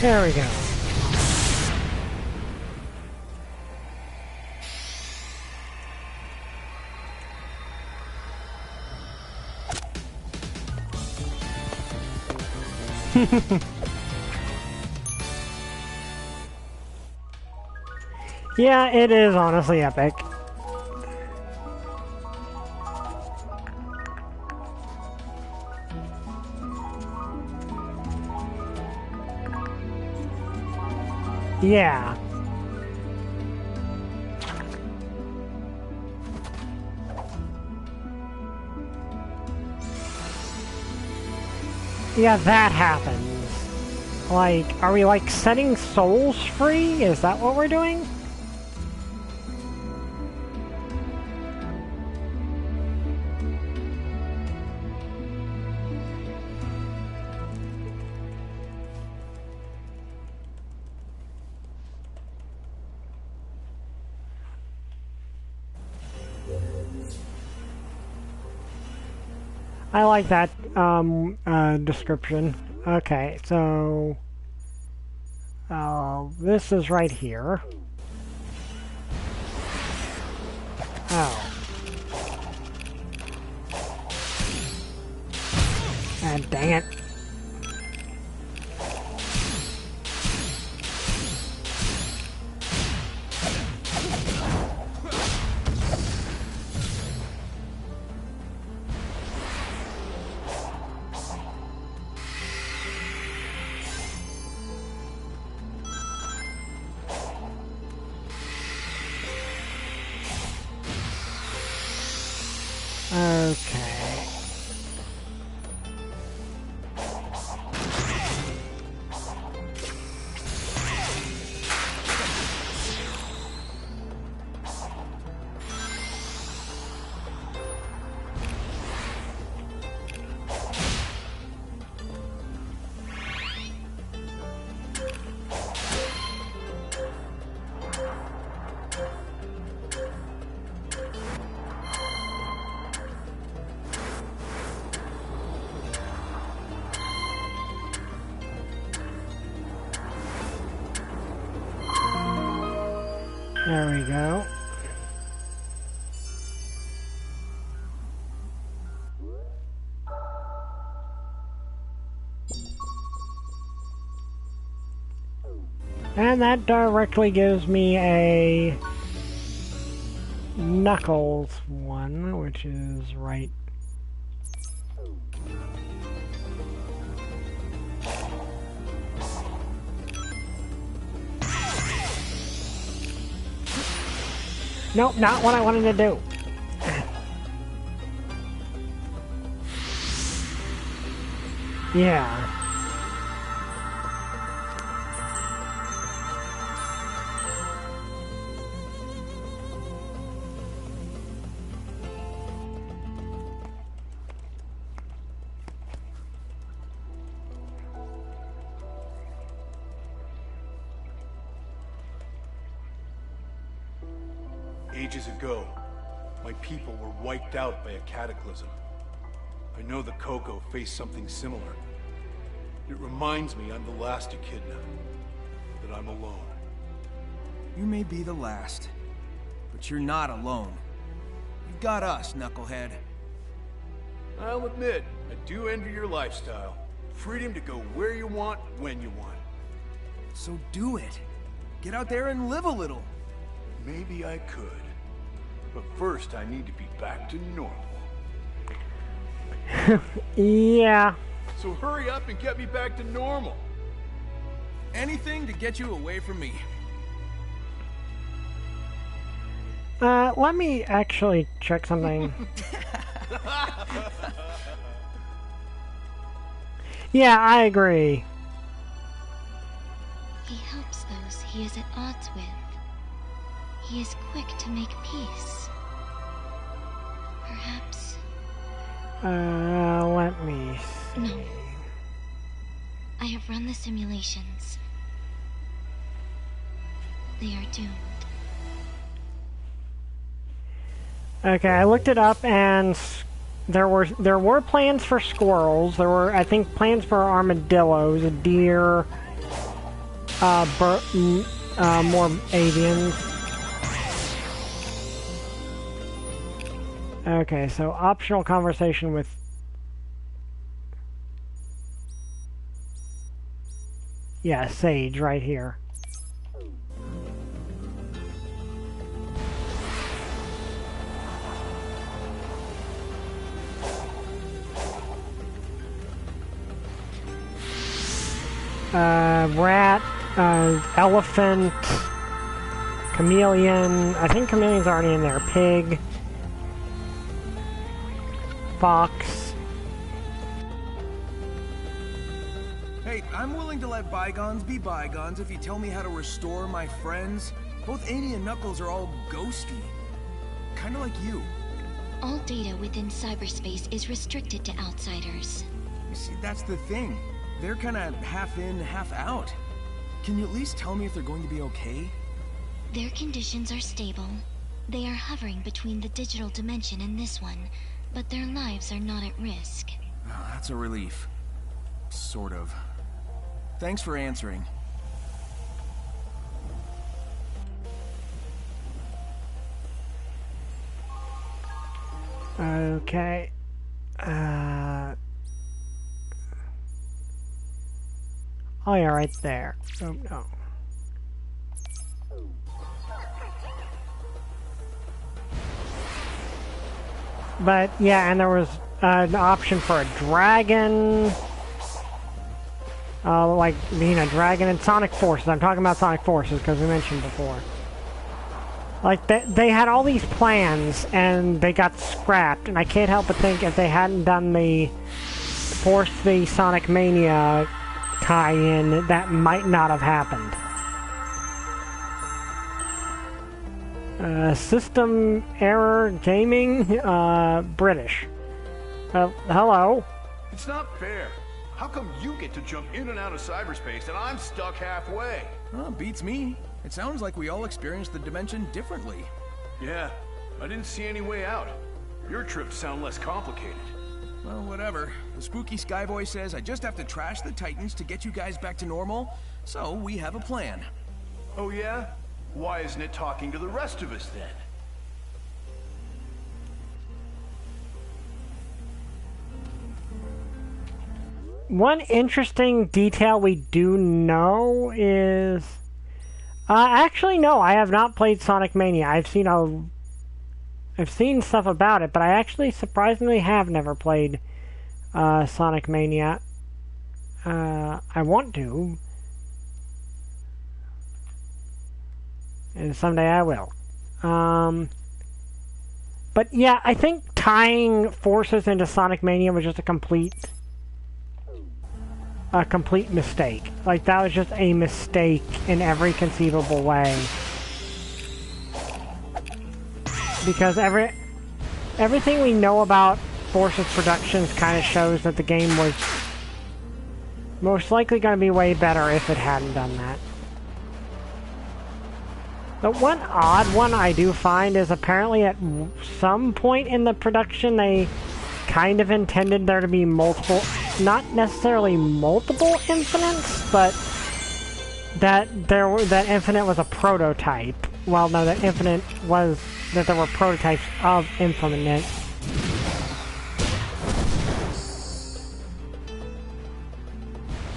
There we go. Yeah, it is honestly epic. Yeah. Yeah, that happens. Like, are we like setting souls free? Is that what we're doing? I like that description. Okay, so This is right here. Oh. Ah, dang it. Okay. There we go. And that directly gives me a Knuckles one, which is right. Nope, not what I wanted to do. Yeah. Ages ago, my people were wiped out by a cataclysm. I know the Kogo faced something similar. It reminds me I'm the last echidna, that I'm alone. You may be the last, but you're not alone. You've got us, Knucklehead. I'll admit, I do envy your lifestyle. Freedom to go where you want, when you want. So do it. Get out there and live a little. Maybe I could. But first, I need to be back to normal. Yeah. So hurry up and get me back to normal. Anything to get you away from me. Let me actually check something. Yeah, I agree. He helps those he is at odds with. He is quick to make peace. Perhaps... Let me see. No. I have run the simulations. They are doomed. Okay, I looked it up, and there were plans for squirrels. There were, I think, plans for armadillos, a deer, more avians. Okay, so optional conversation with... Yeah, Sage right here. Rat, elephant, chameleon. I think chameleon's already in there. Pig. Fox. Hey, I'm willing to let bygones be bygones if you tell me how to restore my friends. Both Amy and Knuckles are all ghosty. Kinda like you. All data within cyberspace is restricted to outsiders. You see, that's the thing. They're kinda half in, half out. Can you at least tell me if they're going to be okay? Their conditions are stable. They are hovering between the digital dimension and this one, but their lives are not at risk. Oh, that's a relief. Sort of. Thanks for answering. Okay. Oh yeah, right there. Oh no. But yeah, and there was an option for a dragon. Like being a dragon and Sonic Forces. I'm talking about Sonic Forces because we mentioned before. Like, they had all these plans, and they got scrapped, and I can't help but think if they hadn't done the Force the Sonic Mania tie-in, that might not have happened. System error gaming, British. Hello? It's not fair. How come you get to jump in and out of cyberspace and I'm stuck halfway? Well, beats me. It sounds like we all experienced the dimension differently. Yeah, I didn't see any way out. Your trips sound less complicated. Well, whatever. The spooky Skyboy says I just have to trash the Titans to get you guys back to normal, so we have a plan. Oh yeah? Why isn't it talking to the rest of us then? One interesting detail we do know is... actually, no, I have not played Sonic Mania. I've seen stuff about it, but I actually surprisingly have never played Sonic Mania. I want to. And someday I will. But yeah, I think tying Forces into Sonic Mania was just a complete mistake. Like, that was just a mistake in every conceivable way. Because everything we know about Forces Productions kind of shows that the game was most likely going to be way better if it hadn't done that. The one odd one I do find is apparently at some point in the production they kind of intended there to be multiple, not necessarily multiple Infinites, but that Infinite was a prototype. Well, no, that Infinite was that there were prototypes of Infinite.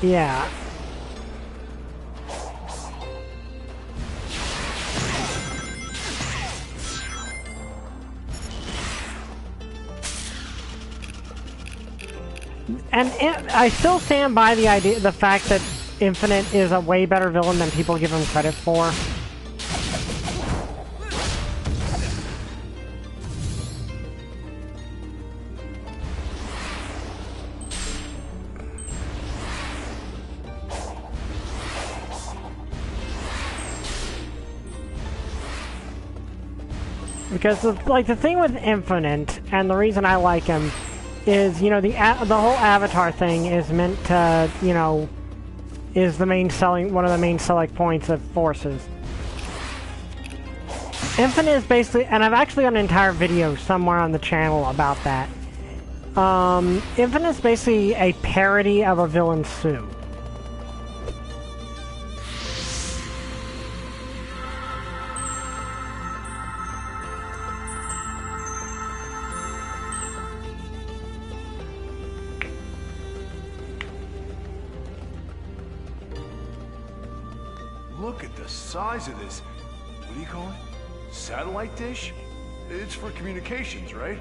Yeah. And I still stand by the fact that Infinite is a way better villain than people give him credit for. Because the thing with Infinite, and the reason I like him, is, you know, the whole Avatar thing is meant to, you know, is one of the main selling points of Forces. Infinite is basically, and I've actually got an entire video somewhere on the channel about that. Infinite is basically a parody of a villain suit. Look at the size of this. What do you call it? Satellite dish? It's for communications, right?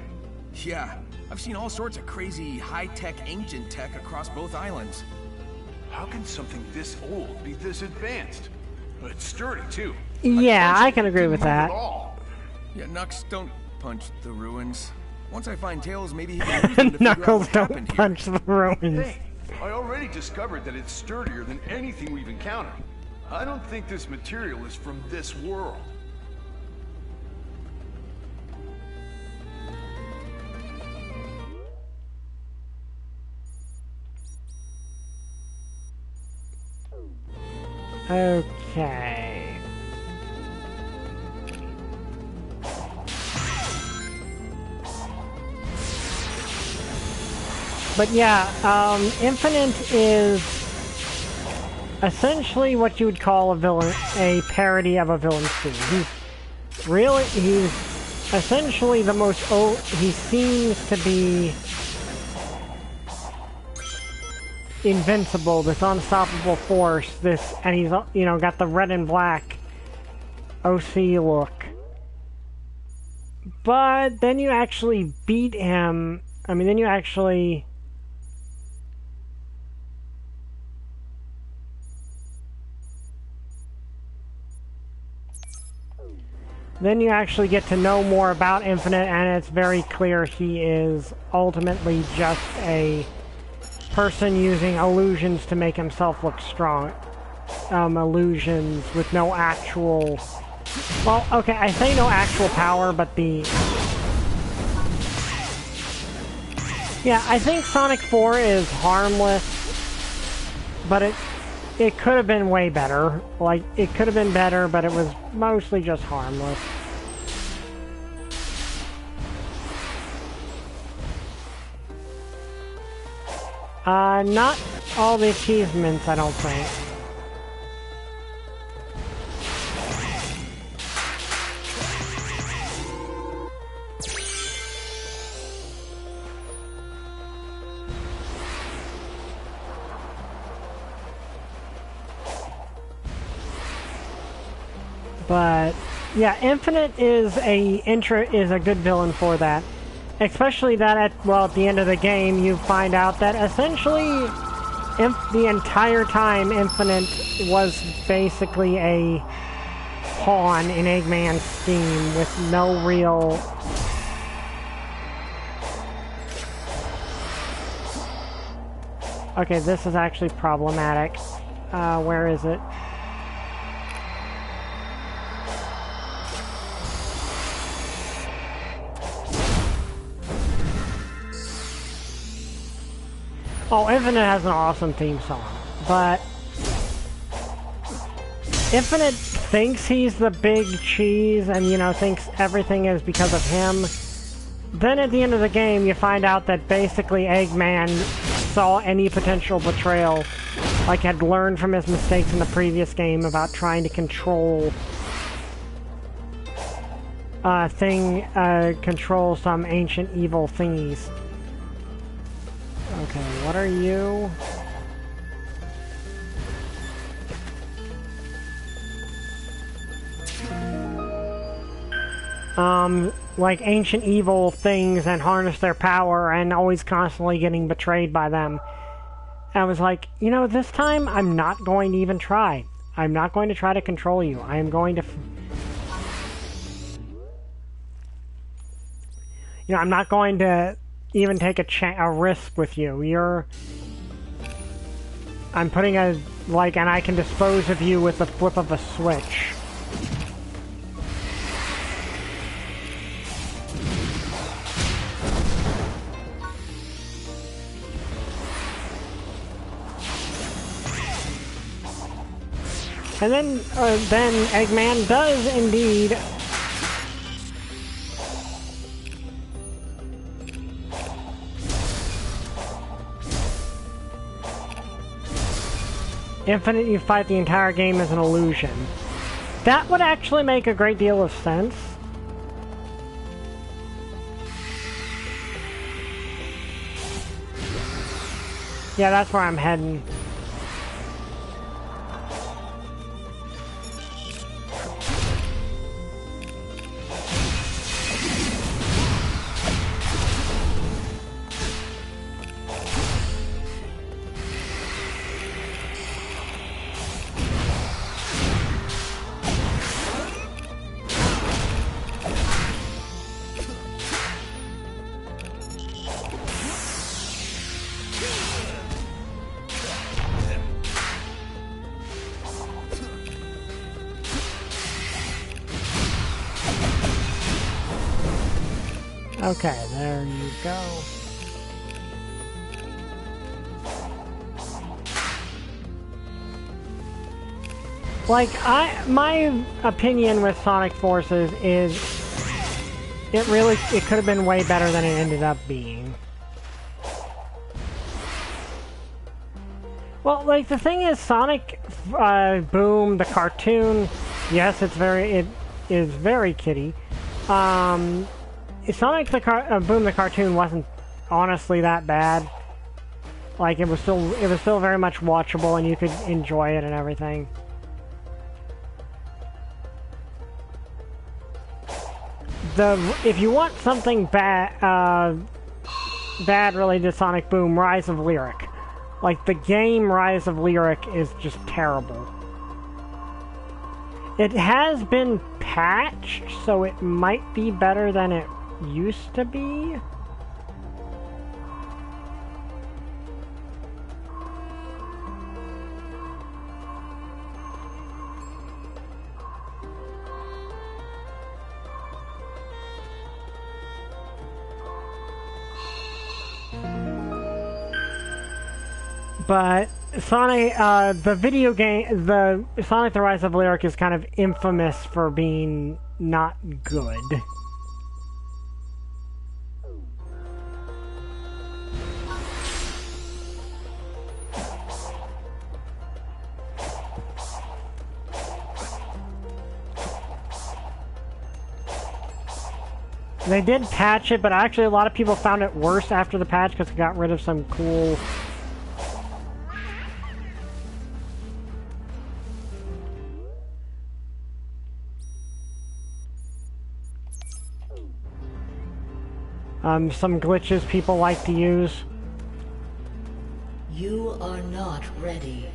Yeah, I've seen all sorts of crazy high-tech ancient tech across both islands. How can something this old be this advanced? It's sturdy, too. Yeah, I can agree with that. Yeah, Knucks, don't punch the ruins. Once I find Tails, maybe he can use them to figure out Knuckles, what don't happened here. punch the ruins. Hey, I already discovered that it's sturdier than anything we've encountered. I don't think this material is from this world. Okay. But yeah, Infinite is essentially what you would call a parody of a villain suit. He's essentially the most... he seems to be invincible, this unstoppable force, this... And he's, you know, got the red and black OC look. But then you actually beat him... I mean, then you actually... Then you actually get to know more about Infinite, and it's very clear he is ultimately just a person using illusions to make himself look strong. Illusions with no actual... Well, okay, I say no actual power, but the... Yeah, I think Sonic 4 is harmless, but it could have been way better. Like, it could have been better, but it was mostly just harmless. Not all the achievements, I don't think. But yeah, Infinite is a good villain for that. Especially that at the end of the game you find out that essentially the entire time Infinite was basically a pawn in Eggman's scheme with no real... Okay, this is actually problematic. Where is it? Oh, Infinite has an awesome theme song, but Infinite thinks he's the big cheese and, you know, thinks everything is because of him. Then at the end of the game, you find out that basically Eggman saw any potential betrayal, like had learned from his mistakes in the previous game about trying to control control some ancient evil thingies. Okay, what are you? Like ancient evil things and harness their power and always constantly getting betrayed by them. I was like, you know, this time I'm not going to even try. I'm not going to try to control you. I am going to... You know, I'm not going to even take a risk with you. I'm putting and I can dispose of you with the flip of a switch. And then Eggman does indeed Infinite, you fight the entire game as an illusion. That would actually make a great deal of sense. Yeah, that's where I'm heading. Okay, there you go. Like, my opinion with Sonic Forces is it could have been way better than it ended up being. Well, like, the thing is, Sonic Boom, the cartoon, yes, it is very kiddie. Sonic the Boom the cartoon wasn't honestly that bad. Like it was still very much watchable, and you could enjoy it and everything. If you want something bad related to Sonic Boom, Rise of Lyric. Like the game Rise of Lyric is just terrible. It has been patched, so it might be better than it used to be. But Sonic, the video game, the Sonic the Rise of Lyric is kind of infamous for being not good. They did patch it, but actually a lot of people found it worse after the patch because it got rid of some cool... some glitches people like to use. You are not ready.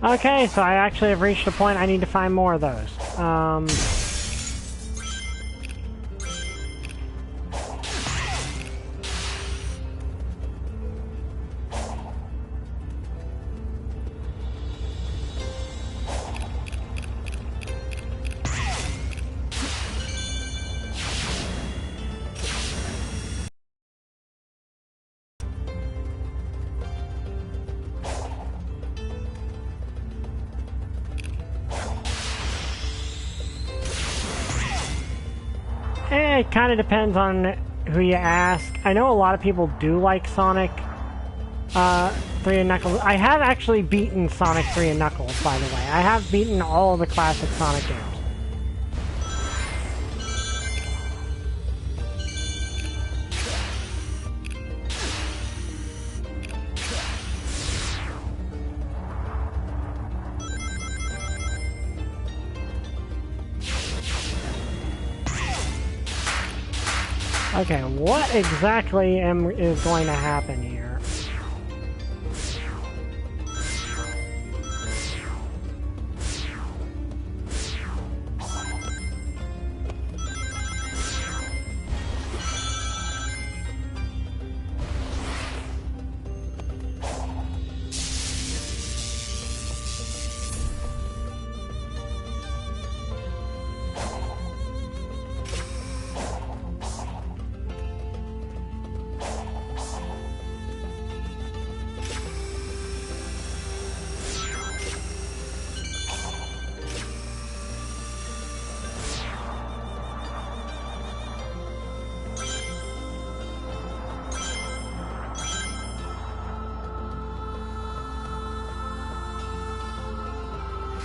Okay, so I actually have reached a point I need to find more of those. It kind of depends on who you ask. I know a lot of people do like Sonic 3 and Knuckles. I have actually beaten Sonic 3 and Knuckles, by the way. I have beaten all the classic Sonic games. Okay, what exactly is going to happen here?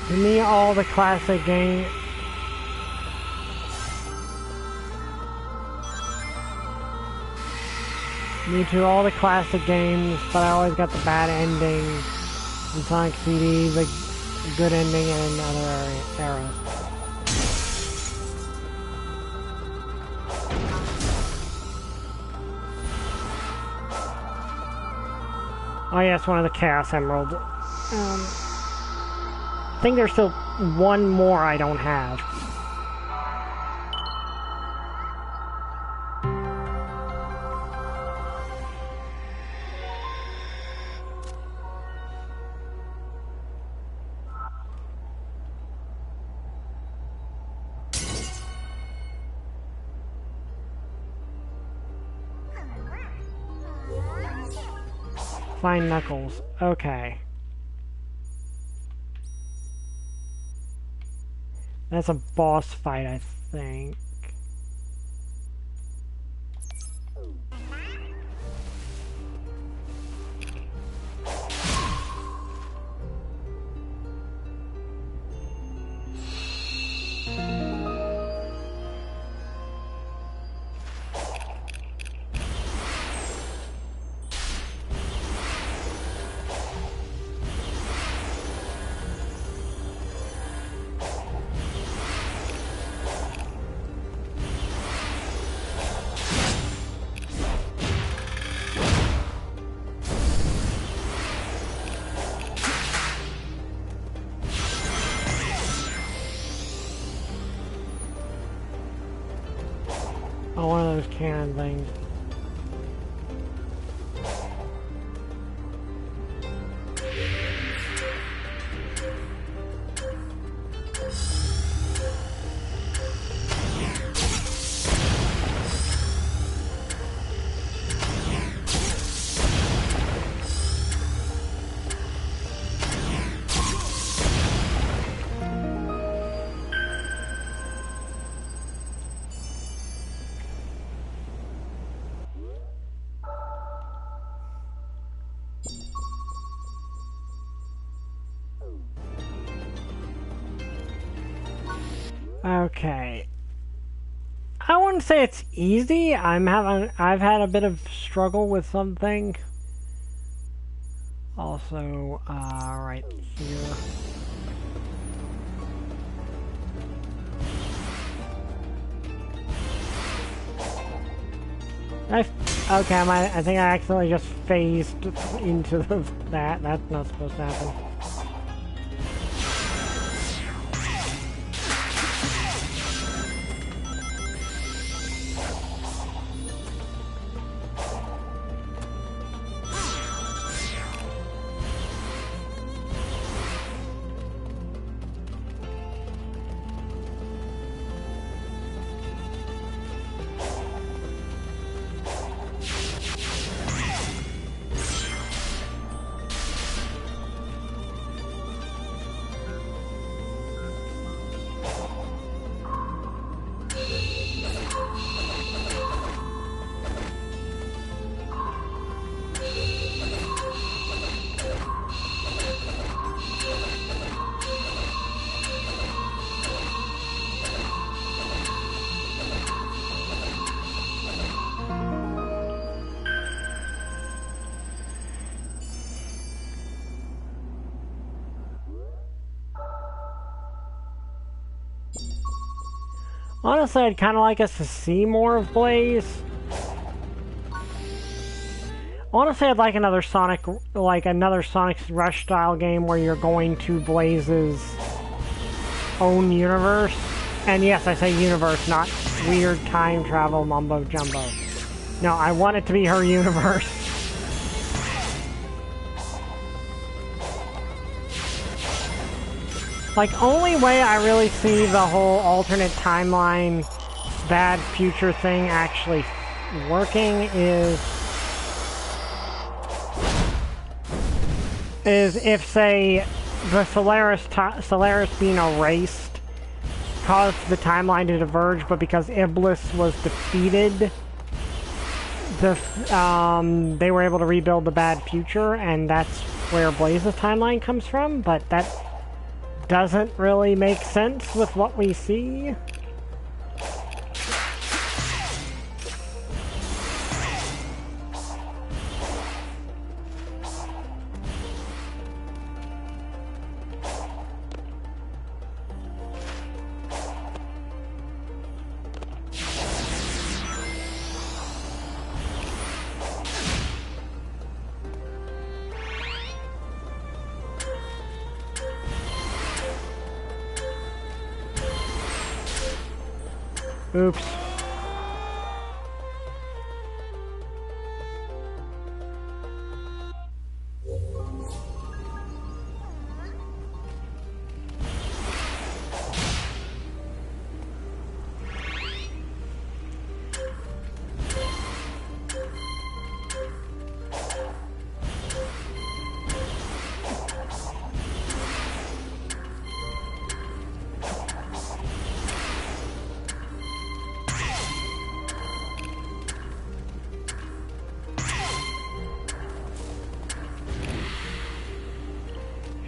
Give me all the classic games. Me too, all the classic games, but I always got the bad ending in Sonic CD, the good ending in other eras. Oh yes, one of the Chaos Emeralds. I think there's still one more I don't have. Find Knuckles. Okay. That's a boss fight, I think. those cannon things. Okay. I wouldn't say it's easy. I've had a bit of struggle with something. Also, right here. Okay, I think I accidentally just phased into that. That's not supposed to happen. Honestly, I'd kind of like us to see more of Blaze. Honestly, I'd like another Sonic Rush style game where you're going to Blaze's own universe. And yes, I say universe, not weird time travel mumbo jumbo. No, I want it to be her universe. Like, only way I really see the whole alternate timeline bad future thing actually working is if, say, the Solaris being erased caused the timeline to diverge, but because Iblis was defeated, they were able to rebuild the bad future, and that's where Blaze's timeline comes from, but that doesn't really make sense with what we see. Oops.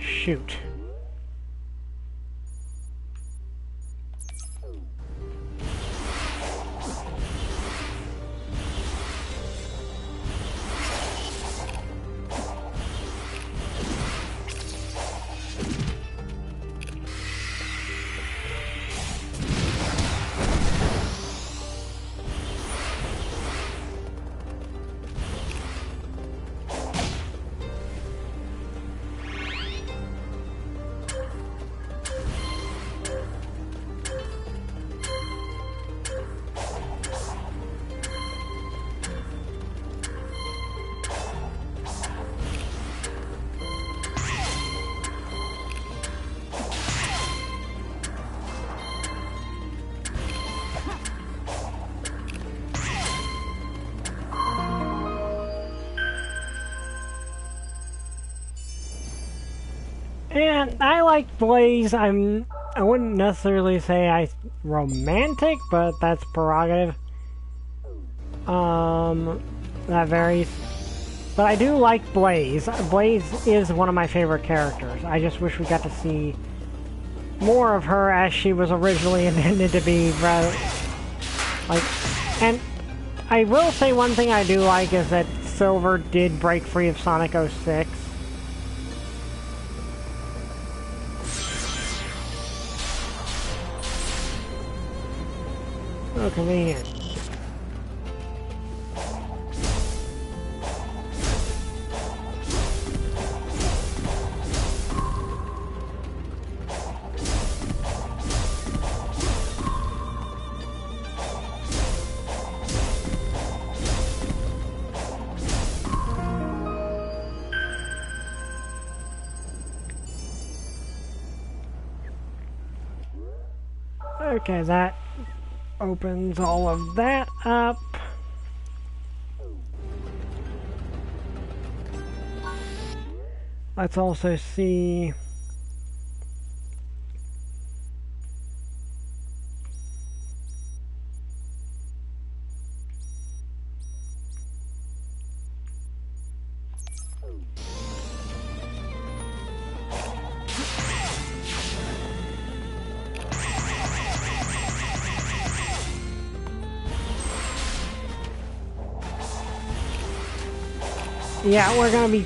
Shoot. And I like Blaze. I wouldn't necessarily say I romantic, but that's prerogative. That varies. But I do like Blaze. Blaze is one of my favorite characters. I just wish we got to see more of her as she was originally intended to be, rather like. And I will say one thing I do like is that Silver did break free of Sonic 06. Oh, convenient. Okay, that opens all of that up. Let's also see... Yeah, we're gonna be...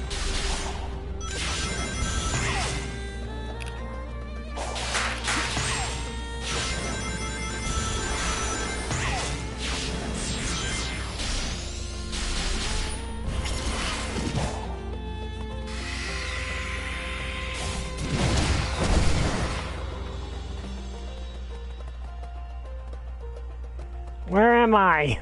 Where am I?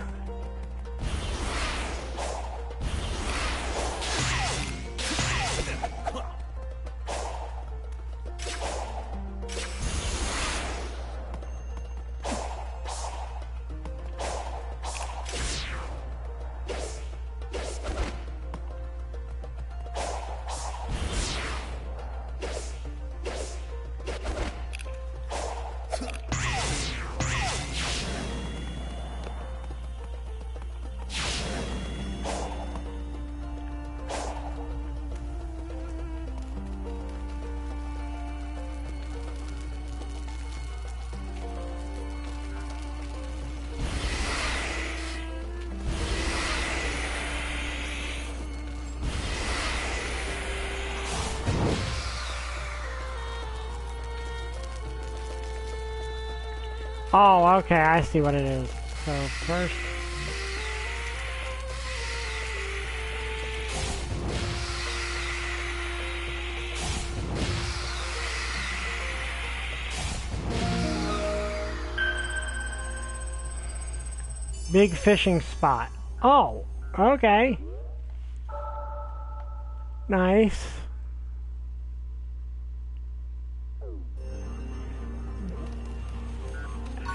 Oh, okay, I see what it is. So, first... Big fishing spot. Oh, okay. Nice.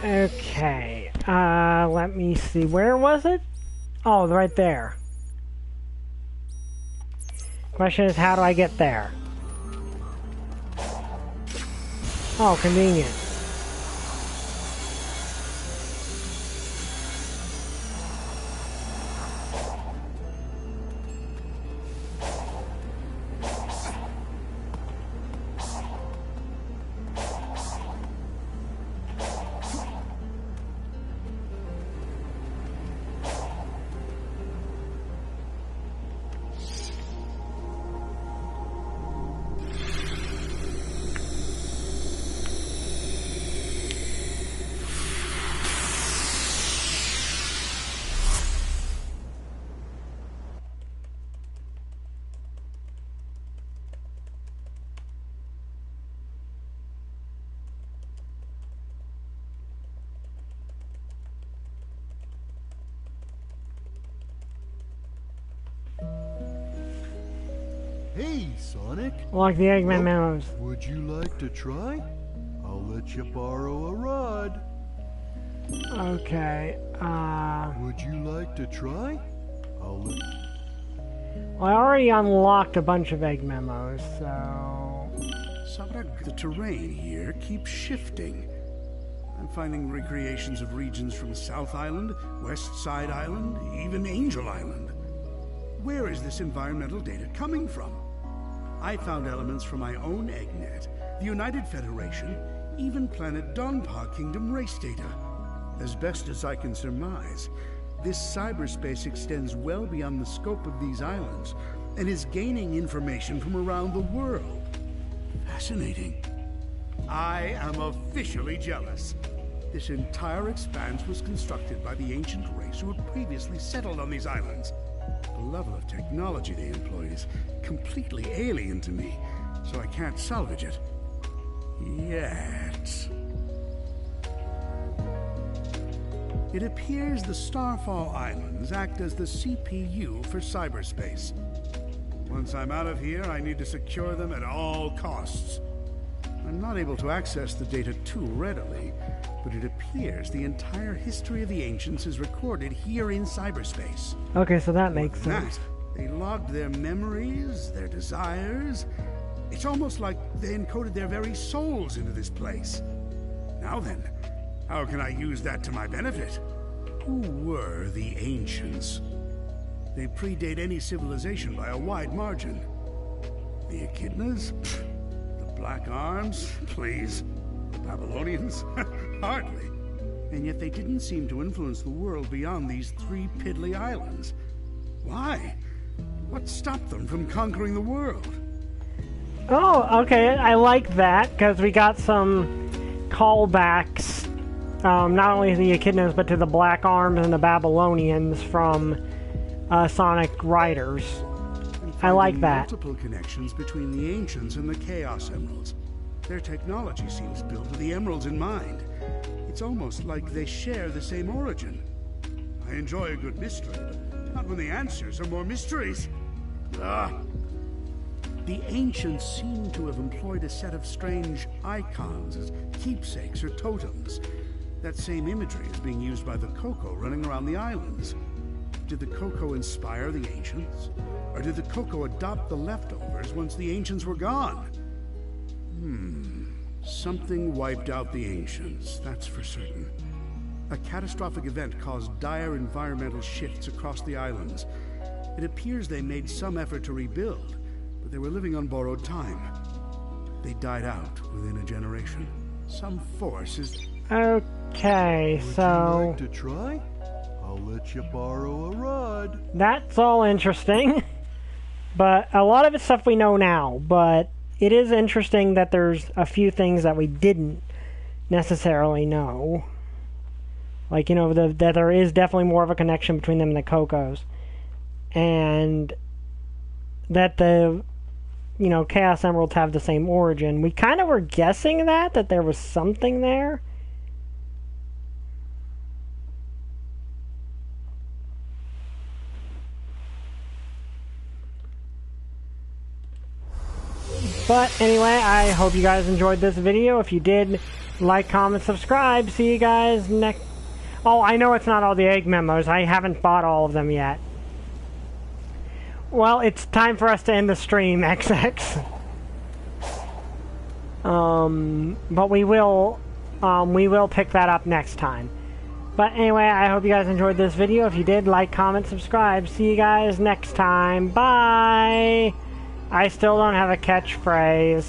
Okay, let me see, where was it? Oh, right there. Question is, how do I get there? Oh, convenient. Hey, Sonic. Like the Eggman memos. Would you like to try? I'll let you borrow a rod. Okay, Would you like to try? I'll let... well, I already unlocked a bunch of egg memos, so... The terrain here keeps shifting. I'm finding recreations of regions from South Island, West Side Island, even Angel Island. Where is this environmental data coming from? I found elements from my own EggNet, the United Federation, even planet Donpa Kingdom race data. As best as I can surmise, this cyberspace extends well beyond the scope of these islands and is gaining information from around the world. Fascinating. I am officially jealous. This entire expanse was constructed by the ancient race who had previously settled on these islands. The level of technology they employed is completely alien to me, so I can't salvage it. Yet. It appears the Starfall Islands act as the CPU for cyberspace. Once I'm out of here, I need to secure them at all costs. I'm not able to access the data too readily, but it appears the entire history of the Ancients is recorded here in cyberspace. Okay, so that makes sense. They logged their memories, their desires. It's almost like they encoded their very souls into this place. Now then, how can I use that to my benefit? Who were the Ancients? They predate any civilization by a wide margin. The Echidnas? The Black Arms? Please. The Babylonians? Hardly. And yet they didn't seem to influence the world beyond these 3 piddly islands. Why? What stopped them from conquering the world? Oh, okay, I like that, because we got some callbacks, not only to the Echidnas, but to the Black Arms and the Babylonians from Sonic Riders. I like that. Multiple connections between the Ancients and the Chaos Emeralds. Their technology seems built with the Emeralds in mind. It's almost like they share the same origin. I enjoy a good mystery, but not when the answers are more mysteries. The Ancients seem to have employed a set of strange icons as keepsakes or totems. That same imagery is being used by the Coco running around the islands. Did the Coco inspire the Ancients? Or did the Coco adopt the leftovers once the Ancients were gone? Something wiped out the Ancients, that's for certain. A catastrophic event caused dire environmental shifts across the islands. It appears they made some effort to rebuild, but they were living on borrowed time. They died out within a generation. Some force is... Okay, so... Would you like to try? I'll let you borrow a rod. That's all interesting. But a lot of it's stuff we know now, but it is interesting that there's a few things that we didn't necessarily know. Like, you know, that there is definitely more of a connection between them and the Cocos. And that the, you know, Chaos Emeralds have the same origin. We kind of were guessing that there was something there. But anyway, I hope you guys enjoyed this video. If you did, like, comment, subscribe. See you guys next... Oh, I know it's not all the egg memos. I haven't bought all of them yet. Well, it's time for us to end the stream, XX. But we will pick that up next time. But anyway, I hope you guys enjoyed this video. If you did, like, comment, subscribe. See you guys next time. Bye! I still don't have a catchphrase.